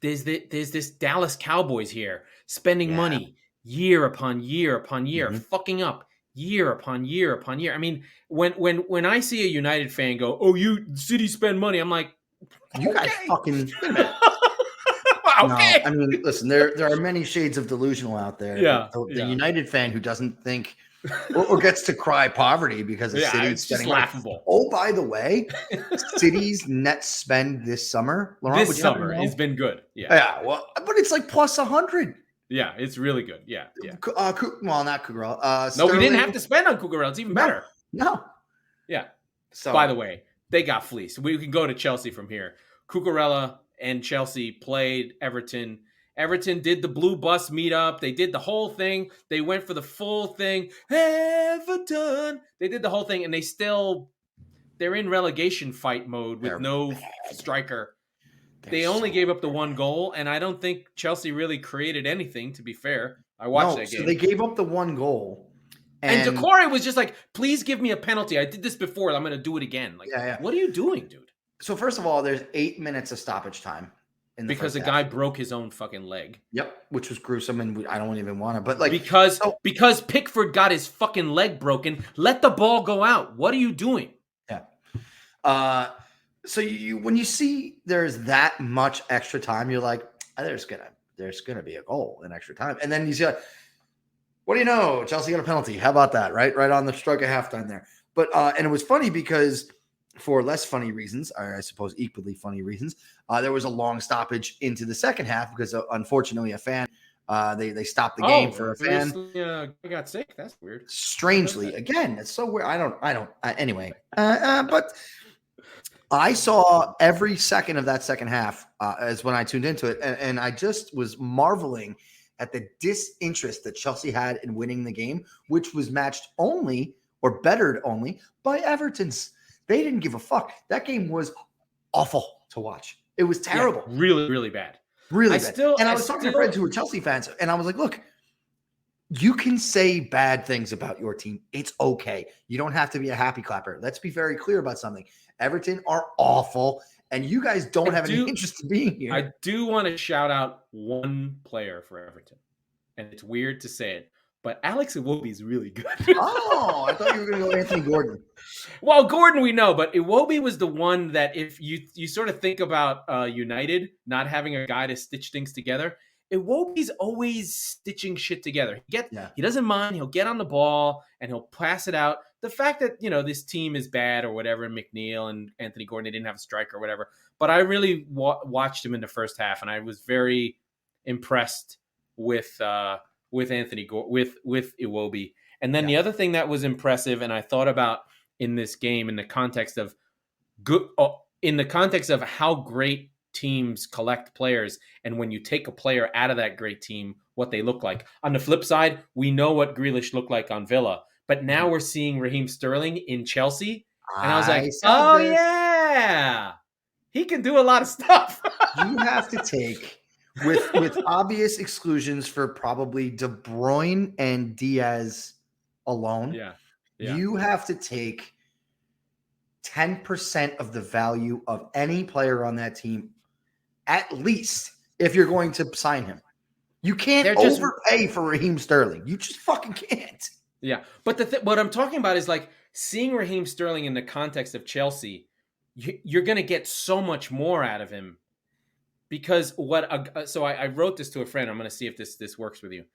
this Dallas Cowboys here spending money year upon year upon year, fucking up year upon year upon year. I mean, when I see a United fan go, "Oh, City spend money," I'm like, you guys fucking. Okay. No, I mean, listen, there are many shades of delusional out there. Yeah. The United fan who doesn't think or gets to cry poverty because the City's just laughable. Oh, by the way, City's net spend this summer, Laurent, this summer has been good. Yeah. Well, but it's like plus 100. Yeah, it's really good. Yeah. Well, not Cucurella. No, we didn't have to spend on Cucurella. It's even better. No. Yeah. So, by the way, they got fleeced. We can go to Chelsea from here. Cucurella and Chelsea played Everton. Everton did the blue bus meetup. They did the whole thing. They went for the full thing. Everton. They did the whole thing, and they're in relegation fight mode with no striker. They only gave up the one goal, and I don't think Chelsea really created anything, to be fair. I watched that game. So they gave up the one goal. And Decore was just like, please give me a penalty. I did this before. I'm going to do it again. What are you doing, dude? So first of all, there's 8 minutes of stoppage time. Because a guy broke his own fucking leg. Yep, which was gruesome, and I don't even want to. But because Pickford got his fucking leg broken, let the ball go out. What are you doing? Yeah. So when you see there's that much extra time, you're like, there's gonna be a goal in extra time, and then you see, what do you know? Chelsea got a penalty. How about that? Right on the stroke of halftime there. But and it was funny because, for less funny reasons, or I suppose equally funny reasons, there was a long stoppage into the second half because, unfortunately, a fan they stopped the game for a fan. I got sick. That's weird. Strangely, again, it's so weird. Anyway, but I saw every second of that second half as when I tuned into it, and I just was marveling at the disinterest that Chelsea had in winning the game, which was matched only or bettered only by Everton's. They didn't give a fuck. That game was awful to watch. It was terrible. Yeah, really, really bad. Really bad. I was talking to friends who were Chelsea fans, and I was like, look, you can say bad things about your team. It's okay. You don't have to be a happy clapper. Let's be very clear about something. Everton are awful, and you guys don't have any interest in being here. I do want to shout out one player for Everton, and it's weird to say it, but Alex Iwobi is really good. Oh, I thought you were going to go Anthony Gordon. Well, Gordon we know, but Iwobi was the one that if you sort of think about United not having a guy to stitch things together, Iwobi's always stitching shit together. He doesn't mind. He'll get on the ball and he'll pass it out. The fact that, this team is bad or whatever, and McNeil and Anthony Gordon, they didn't have a striker or whatever, but I really watched him in the first half, and I was very impressed with Anthony Gordon, with Iwobi. And then the other thing that was impressive, and I thought about in this game in the context of how great teams collect players, and when you take a player out of that great team, what they look like. On the flip side, we know what Grealish looked like on Villa, but now we're seeing Raheem Sterling in Chelsea, and I was like, yeah, he can do a lot of stuff. You have to take, with obvious exclusions for probably De Bruyne and Diaz alone. Yeah. You have to take 10% of the value of any player on that team, at least, if you're going to sign him. You can't overpay for Raheem Sterling. You just fucking can't. Yeah, but what I'm talking about is like seeing Raheem Sterling in the context of Chelsea. You're going to get so much more out of him because so I wrote this to a friend. I'm going to see if this works with you.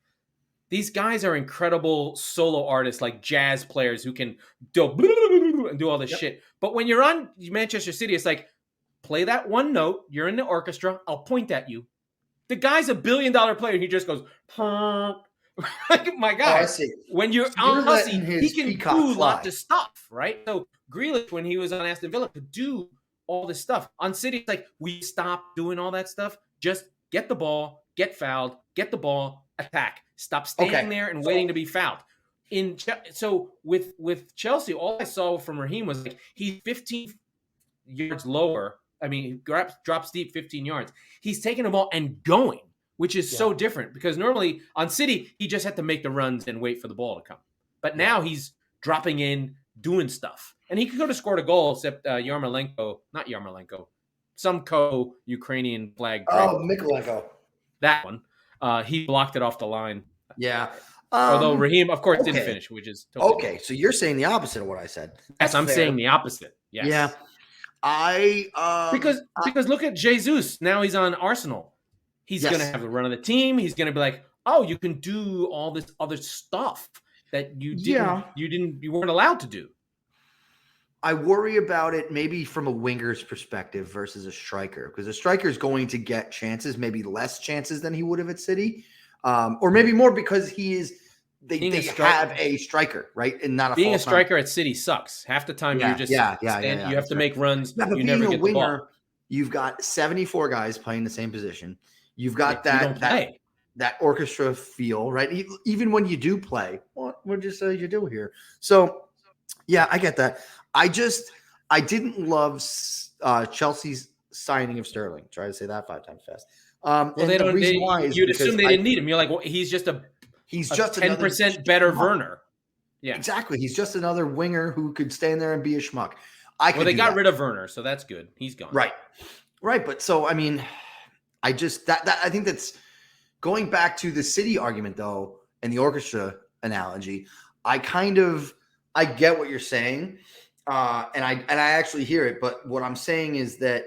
These guys are incredible solo artists, like jazz players who can do all this shit. But when you're on Manchester City, it's like, play that one note. You're in the orchestra. I'll point at you. The guy's $1 billion player. He just goes, like, my God. I see. When you're on Hussey, he can do lots of stuff, right? So Grealish, when he was on Aston Villa, could do all this stuff. On City, it's like, we stop doing all that stuff. Just get the ball, get fouled, get the ball, attack. Stop standing there and waiting to be fouled. So with Chelsea, all I saw from Raheem was like he's 15 yards lower. I mean, he drops deep 15 yards. He's taking the ball and going, which is so different because normally on City, he just had to make the runs and wait for the ball to come. But now he's dropping in, doing stuff. And he could go to score a goal, except some co-Ukrainian flag. Oh, Mikolenko. That one. He blocked it off the line. Yeah. Although Raheem, of course, didn't finish, which is totally okay. So you're saying the opposite of what I said. Yes, I'm saying the opposite. Yes. Yeah. Because look at Jesus. Now he's on Arsenal. He's going to have the run of the team. He's going to be like, oh, you can do all this other stuff that you weren't allowed to do. I worry about it maybe from a winger's perspective versus a striker, because a striker is going to get chances, maybe less chances than he would have at City, or maybe more because he is. They have a striker, right, and not a being a striker at City sucks. Half the time you're just you have to make runs. Yeah, but you being never a get winger, the ball. You've got 74 guys playing the same position. You've got that orchestra feel, right? Even when you do play, what would you say you do here? So, yeah, I get that. I didn't love Chelsea's signing of Sterling. Try to say that 5 times fast. Well, you'd assume they didn't need him. You're like, well, he's just a 10% better Werner. Yeah, exactly. He's just another winger who could stand there and be a schmuck. They got rid of Werner, so that's good. He's gone. Right. But so I mean, I think that's going back to the City argument though, and the orchestra analogy. I get what you're saying, and I actually hear it. But what I'm saying is that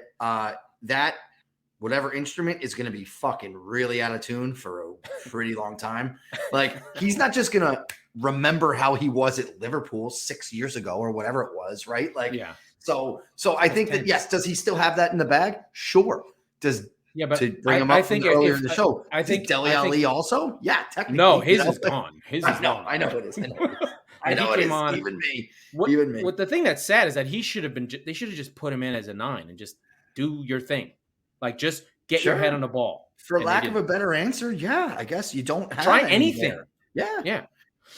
that whatever instrument is going to be fucking really out of tune for a pretty long time. Like, he's not just going to remember how he was at Liverpool 6 years ago or whatever it was, right? Like, yeah. So I think that, yes, does he still have that in the bag? Sure. But to bring him up earlier in the show, I think Dele Alli also? Yeah, technically. No, his is gone. His is gone. I know it is. I know it is. Even me. What the thing that's sad is that they should have just put him in as a 9 and just do your thing. Like, just get your head on the ball. For lack of a better answer, yeah, I guess you don't have try anything. There. Yeah. Yeah.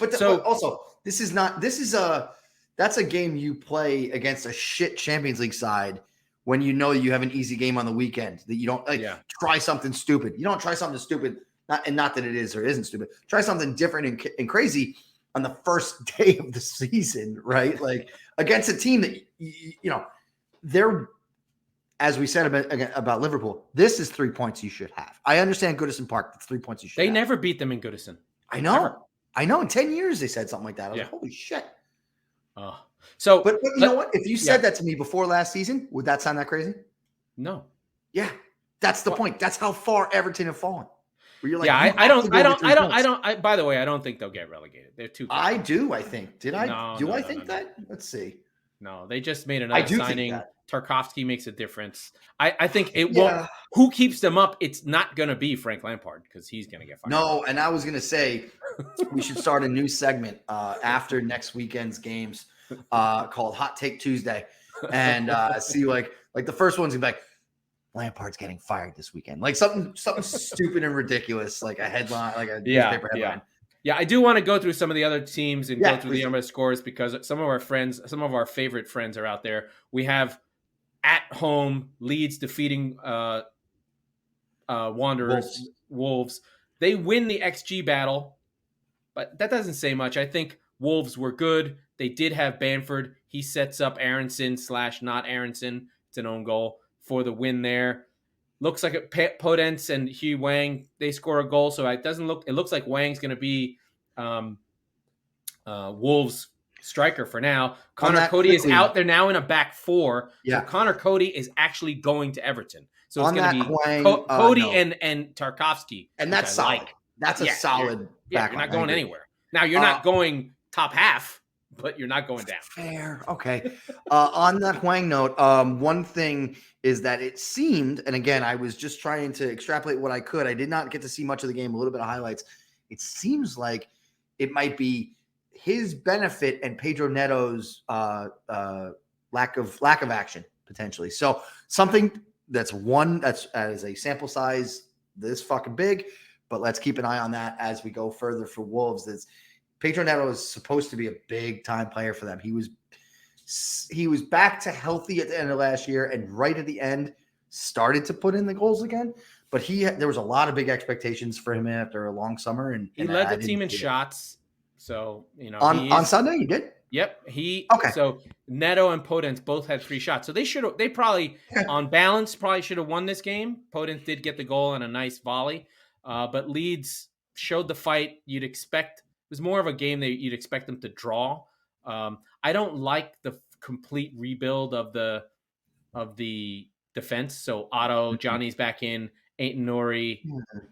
But also, that's a game you play against a shit Champions League side when you know you have an easy game on the weekend, that you don't try something stupid. You don't try something stupid, not that it is or isn't stupid. Try something different and crazy on the first day of the season, right? Like, against a team that, they're, as we said about Liverpool, this is 3 points you should have. I understand Goodison Park. That's 3 points you should have. They never beat them in Goodison. I know. I know in 10 years they said something like that. I was like, holy shit. But you know what? If you said that to me before last season, would that sound that crazy? No. Yeah, that's the point. That's how far Everton have fallen. Where you're like, I don't. By the way, I don't think they'll get relegated. They're too good. I do. I think. Did I? No, I think that? No. Let's see. No, they just made another signing. Tarkovsky makes a difference. I think it won't. Who keeps them up? It's not going to be Frank Lampard because he's going to get fired. No, and I was going to say we should start a new segment after next weekend's games called Hot Take Tuesday, and see like the first one's going to be like, Lampard's getting fired this weekend. Like something stupid and ridiculous, like a headline, like a newspaper headline. Yeah, I do want to go through some of the other teams and go through the number of scores because some of our favorite friends are out there. We have at home Leeds defeating Wanderers, Wolves. They win the XG battle, but that doesn't say much. I think Wolves were good. They did have Bamford. He sets up Aronson / not Aronson. It's an own goal for the win there. Looks like Podence and Hugh Wang, they score a goal. So it looks like Wang's going to be Wolves striker for now. Connor Cody is out there now in a back four. Yeah. So Connor Cody is actually going to Everton. So it's going to be Cody and Tarkovsky. And that's solid. That's a solid back. You're not going anywhere. Now you're not going top half, but you're not going down. Fair. Okay. On that Hwang note, one thing is that it seemed, and again, I was just trying to extrapolate what I could. I did not get to see much of the game, a little bit of highlights. It seems like it might be his benefit and Pedro Neto's lack of action potentially. So something that's as a sample size this fucking big, but let's keep an eye on that as we go further for Wolves. Pedro Neto is supposed to be a big time player for them. He was back to healthy at the end of last year, and right at the end started to put in the goals again. But there was a lot of big expectations for him after a long summer, and he led the team in shots. So on Sunday, you did. Yep. So Neto and Podence both had 3 shots. So they probably on balance should have won this game. Podence did get the goal and a nice volley, but Leeds showed the fight you'd expect. It was more of a game that you'd expect them to draw. I don't like the complete rebuild of the defense. So Otto, Johnny's back in, Ain't Nori,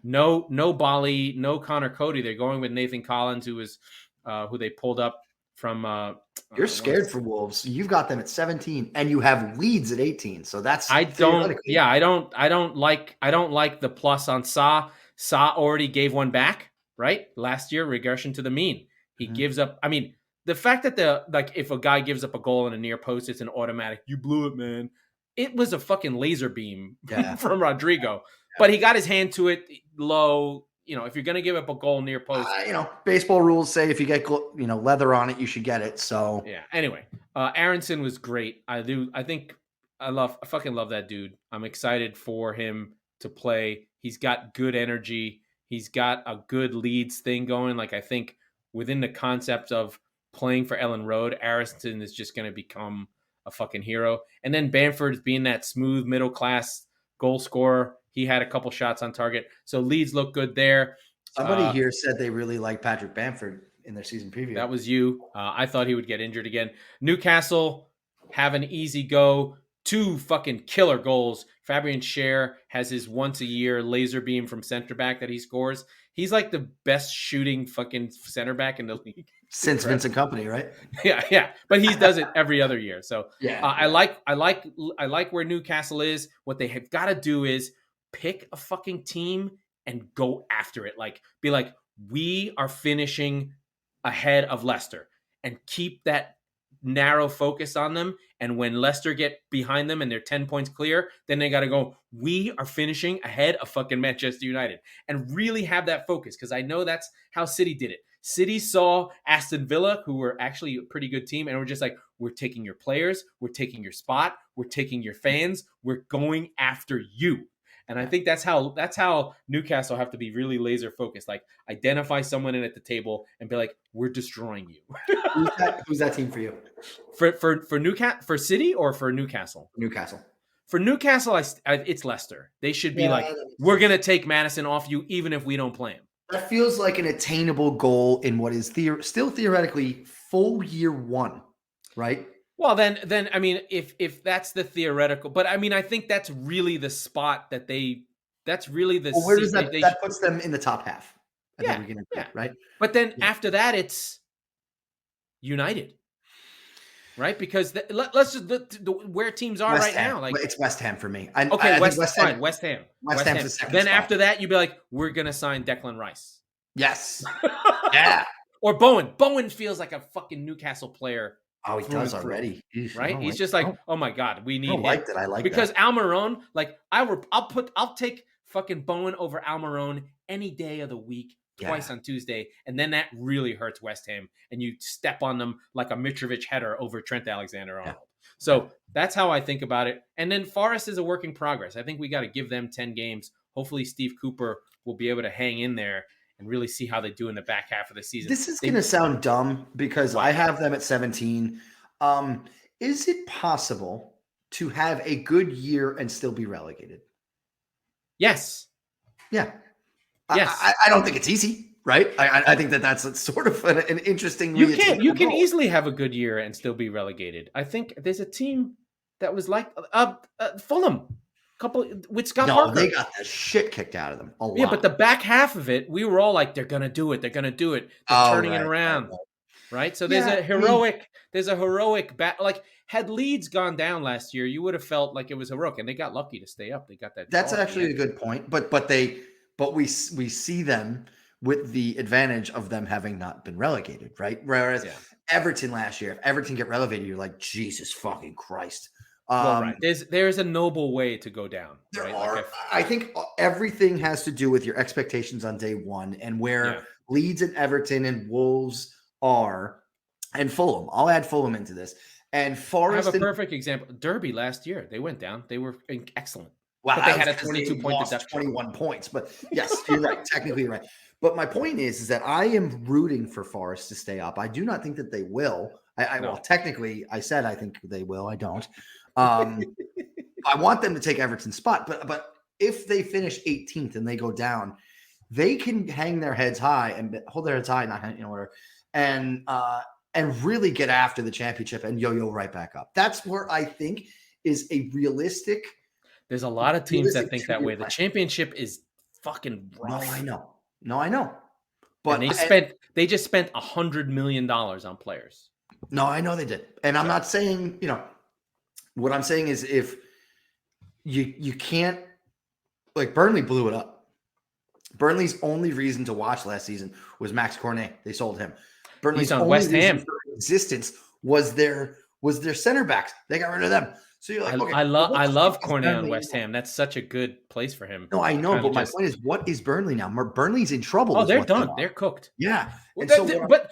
no Bali, no Connor Cody. They're going with Nathan Collins, who they pulled up from. You're scared for Wolves. You've got them at 17, and you have Leeds at 18. So that's I don't like the plus on Sa. Sa already gave one back. Right? Last year, regression to the mean. He gives up. I mean, the fact that if a guy gives up a goal in a near post, it's an automatic. You blew it, man. It was a fucking laser beam from Rodrigo. Yeah. But he got his hand to it low. If you're going to give up a goal near post. Baseball rules say if you get, leather on it, you should get it. So. Yeah. Anyway, Aronson was great. I fucking love that dude. I'm excited for him to play. He's got good energy. He's got a good Leeds thing going. Like, I think within the concept of playing for Ellen Road, Aronson is just going to become a fucking hero. And then Bamford being that smooth middle-class goal scorer. He had a couple shots on target. So Leeds look good there. Somebody here said they really like Patrick Bamford in their season preview. That was you. I thought he would get injured again. Newcastle have an easy go. 2 fucking killer goals. Fabian Schär has his once-a-year laser beam from center back that he scores. He's like the best shooting fucking center back in the league. Since Vincent Kompany, right? Yeah. But he does it every other year. So I like where Newcastle is. What they have got to do is pick a fucking team and go after it. Like, be like, we are finishing ahead of Leicester, and keep that narrow focus on them. And when Leicester get behind them and they're 10 points clear, then they got to go, we are finishing ahead of fucking Manchester United, and really have that focus. Because I know that's how City did it. City saw Aston Villa, who were actually a pretty good team, and we're just like, we're taking your players, we're taking your spot, we're taking your fans, we're going after you. And I think that's how Newcastle have to be really laser focused. Like, identify someone in at the table and be like, we're destroying you. Who's that team for you? For Newcastle, for City, or for Newcastle? Newcastle. For Newcastle, it's Leicester. They should be we're gonna take Madison off you, even if we don't play him. That feels like an attainable goal in what is still theoretically full year one, right? Well, then I mean, if that's the theoretical, but I mean, I think that's really the spot that that's really the where does that puts them in the top half? I think we can agree, right? But then after that, it's United, right? Because let's just where teams are West right Ham. now. Like it's West Ham for me. West Ham. West Ham's the second Then spot. after that, you'd be like, we're gonna sign Declan Rice. Yes. Yeah. Or Bowen. Bowen feels like a fucking Newcastle player. Oh, he does already. Right? He's just like, oh my God, we need him. I like because that. Almiron, like I'll take fucking Bowen over Almiron any day of the week, twice on Tuesday, and then that really hurts West Ham, and you step on them like a Mitrovic header over Trent Alexander-Arnold. So that's how I think about it. And then Forest is a work in progress. I think we got to give them 10 games. Hopefully Steve Cooper will be able to hang in there and really see how they do in the back half of the season. This is going to sound dumb because I have them at 17. Is it possible to have a good year and still be relegated? Yes. Yeah. Yes. I don't think it's easy, right? I think that's sort of an interesting. You can easily have a good year and still be relegated. I think there's a team that was like Fulham. Couple with Scott Parker. They got the shit kicked out of them a lot. Yeah, but the back half of it, we were all like, they're gonna do it. They're gonna do it. They're turning it around. Right? So there's a heroic like had Leeds gone down last year, you would have felt like it was heroic, and they got lucky to stay up. They got that. That's actually a good point. But we see them with the advantage of them having not been relegated, right? Whereas Everton last year, if Everton get relegated, you're like, Jesus fucking Christ. Right. There's a noble way to go down. There are. Like I think everything has to do with your expectations on day one and where Leeds and Everton and Wolves are, and Fulham. I'll add Fulham into this. And Forest. I have a perfect example. Derby last year, they went down. They were excellent. Wow, but they had a 22-point deduction. 21 points. But yes, you're right. Technically, you're right. But my point is that I am rooting for Forest to stay up. I do not think that they will. Well, technically, I said I think they will. I don't. I want them to take Everton's spot, but if they finish 18th and they go down, they can hang their heads high and hold their heads high, and really get after the championship and yo-yo right back up. That's where I think is a realistic. There's a lot of teams that think that way. The championship is fucking rough. No, I know. But they just spent $100 million on players. No, I know they did, and I'm not saying What I'm saying is if you can't, like, Burnley blew it up. Burnley's only reason to watch last season was Max Cornet. They sold him. Burnley's on only West Ham for existence was their center backs. They got rid of them. So you're like, I love Cornet on West Ham. That's such a good place for him. No, I know, but my point is, what is Burnley now? Burnley's in trouble. Oh, they're done. They're cooked. Yeah, but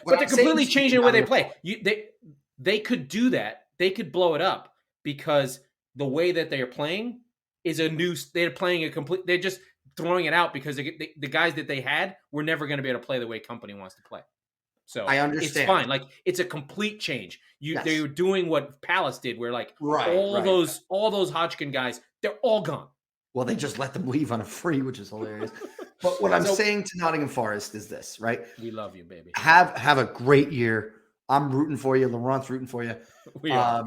they're completely changing the way they play. They could do that. They could blow it up. Because the way that they are playing is they're playing they're just throwing it out because the guys that they had were never going to be able to play the way company wants to play. So I understand. It's fine. Like, it's a complete change. They were doing what Palace did, where like all those Hodgkin guys, they're all gone. Well, they just let them leave on a free, which is hilarious. But what I'm saying to Nottingham Forest is this, right? We love you, baby. Have a great year. I'm rooting for you. Laurent's rooting for you. We are.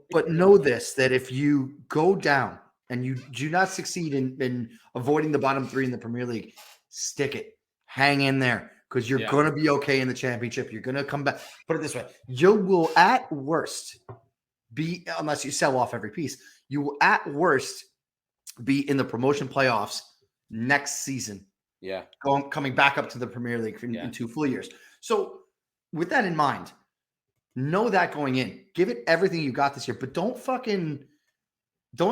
But know this, that if you go down and you do not succeed in avoiding the bottom three in the Premier League, stick it. Hang in there because you're going to be okay in the championship. You're going to come back. Put it this way. You will at worst be, unless you sell off every piece, you will at worst be in the promotion playoffs next season. Yeah. Coming back up to the Premier League in 2 full years. So with that in mind, know that going in. Give it everything you got this year, but don't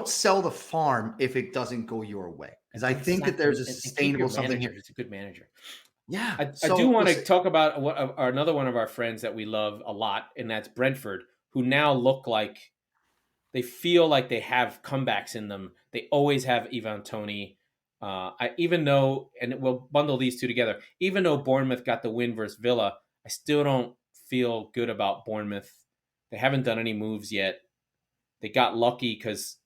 sell the farm if it doesn't go your way. Because I think that there's a sustainable something here. It's a good manager. Yeah. I do want to talk about another one of our friends that we love a lot, and that's Brentford, who now look like they feel like they have comebacks in them. They always have Ivan Toney. Even though, and we'll bundle these two together, even though Bournemouth got the win versus Villa, I still don't feel good about Bournemouth. They haven't done any moves yet. They got lucky because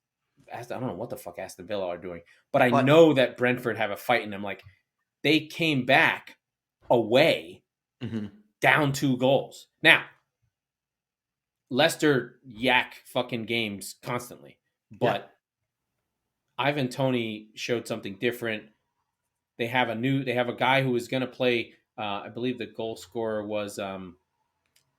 I don't know what the fuck Aston Villa are doing, but I know that Brentford have a fight in them. Like, they came back away down 2 goals. Now, Leicester yak fucking games constantly, but Ivan Toney showed something different. They have a guy who is going to play. I believe the goal scorer was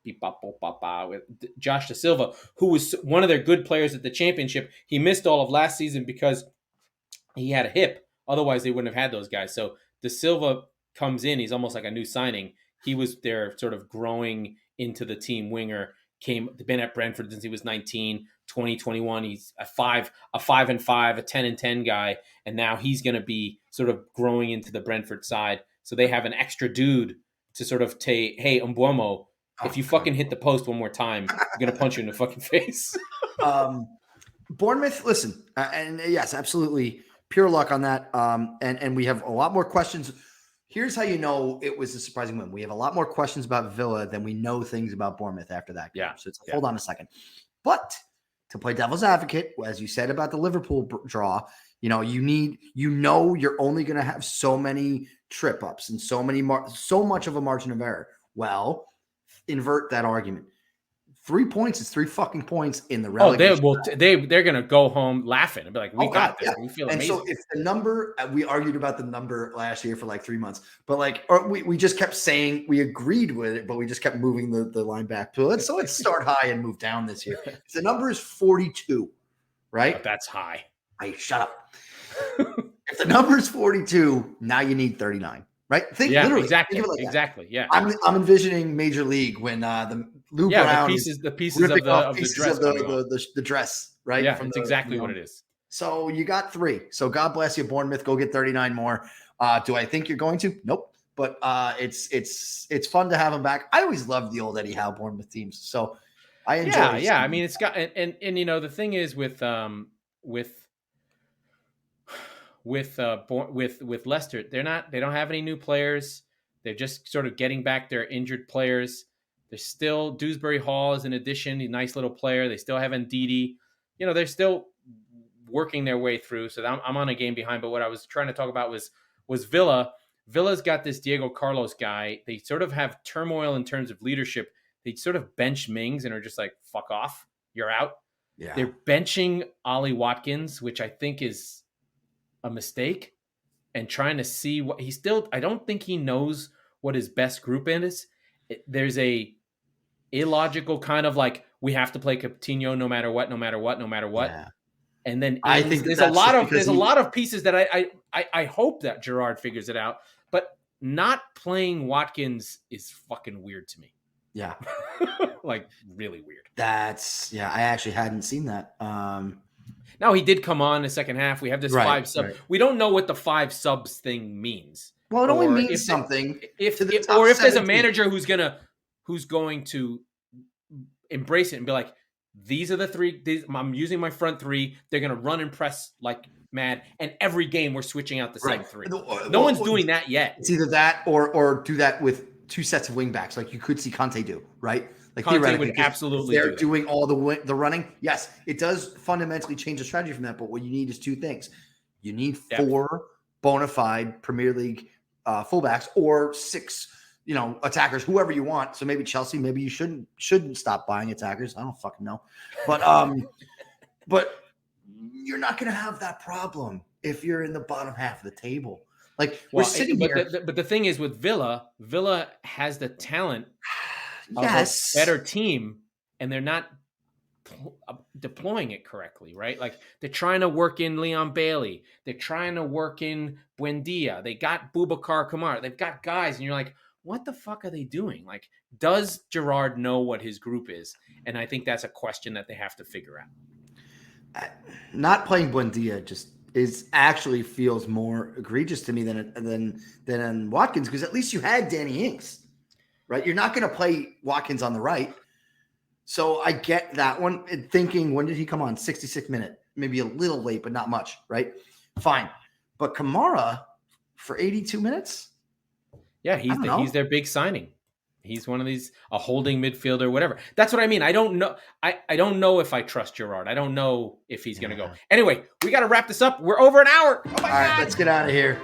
with Josh Da Silva, who was one of their good players at the championship. He missed all of last season because he had a hip. Otherwise, they wouldn't have had those guys. So Da Silva comes in. He's almost like a new signing. He was there sort of growing into the team winger. Been at Brentford since he was 19, 2021. He's a 5-5, a 10-10 guy. And now he's going to be sort of growing into the Brentford side. So they have an extra dude to sort of take, hey, Mbeumo, if you fucking hit the post one more time, I'm going to punch you in the fucking face. Bournemouth, listen, and yes, absolutely pure luck on that. And we have a lot more questions. Here's how you know it was a surprising win. We have a lot more questions about Villa than we know things about Bournemouth after that game. So hold on a second. But to play devil's advocate, as you said about the Liverpool draw, you're only going to have so many trip ups and so much of a margin of error. Well, invert that argument. 3 points is 3 fucking points in the relegation. They're going to go home laughing and be like, we got this. Yeah. We feel amazing. And so if the number, we argued about the number last year for like 3 months, but we just kept saying we agreed with it, but we just kept moving the line back. So let's start high and move down this year. If the number is 42, right? But that's high. Shut up. If the number is 42, now you need 39. Right? Exactly. Yeah. I'm envisioning Major League when the Lou Brown the pieces of the dress, right? Yeah, that's exactly what it is. So you got 3. So God bless you, Bournemouth. Go get 39 more. Do I think you're going to? Nope. But it's fun to have them back. I always loved the old Eddie Howe Bournemouth teams, so I enjoy. Yeah. I mean, it's got and the thing is with Leicester, they don't have any new players. They're just sort of getting back their injured players. There's still Dewsbury Hall is an addition, a nice little player. They still have Ndidi. They're still working their way through. So I'm on a game behind. But what I was trying to talk about was Villa. Villa's got this Diego Carlos guy. They sort of have turmoil in terms of leadership. They sort of bench Mings and are just like, fuck off, you're out. Yeah. They're benching Ollie Watkins, which I think is a mistake, and trying to see what I don't think he knows what his best group is. There's a illogical kind of like, we have to play Coutinho no matter what. Yeah. And then I think there's a lot of pieces that I hope that Gerrard figures it out, but not playing Watkins is fucking weird to me. Yeah. Like really weird. I actually hadn't seen that. Now he did come on in the second half. We have this 5 sub. Right. We don't know what the 5 subs thing means. Well, it only means something. If there's a manager who's going to embrace it and be like, these are the 3. I'm using my front 3. They're going to run and press like mad, and every game we're switching out the same 3. No one's doing that yet. It's either that or do that with 2 sets of wing backs, like you could see Conte do, right? Like Conte would absolutely. They're doing all the running. Yes, it does fundamentally change the strategy from that. But what you need is 2 things. You need 4 bona fide Premier League fullbacks or 6, attackers, whoever you want. So maybe Chelsea. Maybe you shouldn't stop buying attackers. I don't fucking know. But but you're not going to have that problem if you're in the bottom half of the table. Like we're sitting here. But the thing is with Villa has the talent. Yes. Of a better team, and they're not deploying it correctly, right? Like they're trying to work in Leon Bailey. They're trying to work in Buendia. They got Boubacar Kamara. They've got guys, and you're like, what the fuck are they doing? Like, does Gerrard know what his group is? And I think that's a question that they have to figure out. Not playing Buendia actually feels more egregious to me than Watkins, because at least you had Danny Ings. Right, you're not going to play Watkins on the right, so I get that one. Thinking, when did he come on? 66th minute, maybe a little late, but not much. Right, fine. But Kamara for 82 minutes. Yeah, he's their big signing. He's one of these, a holding midfielder, whatever. That's what I mean. I don't know. I don't know if I trust Gerrard. I don't know if he's going to go. Anyway, we got to wrap this up. We're over an hour. Oh my God. All right, let's get out of here.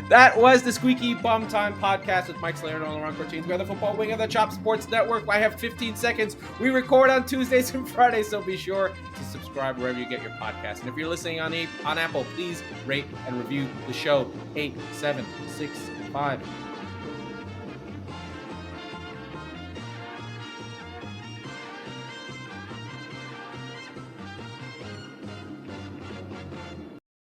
That was the Squeaky Bum Time Podcast with Mike Slayer and Laurent Cortines. We're the football wing of the Chop Sports Network. I have 15 seconds. We record on Tuesdays and Fridays, so be sure to subscribe wherever you get your podcast. And if you're listening on Apple, please rate and review the show. 8, 7, 6, 5.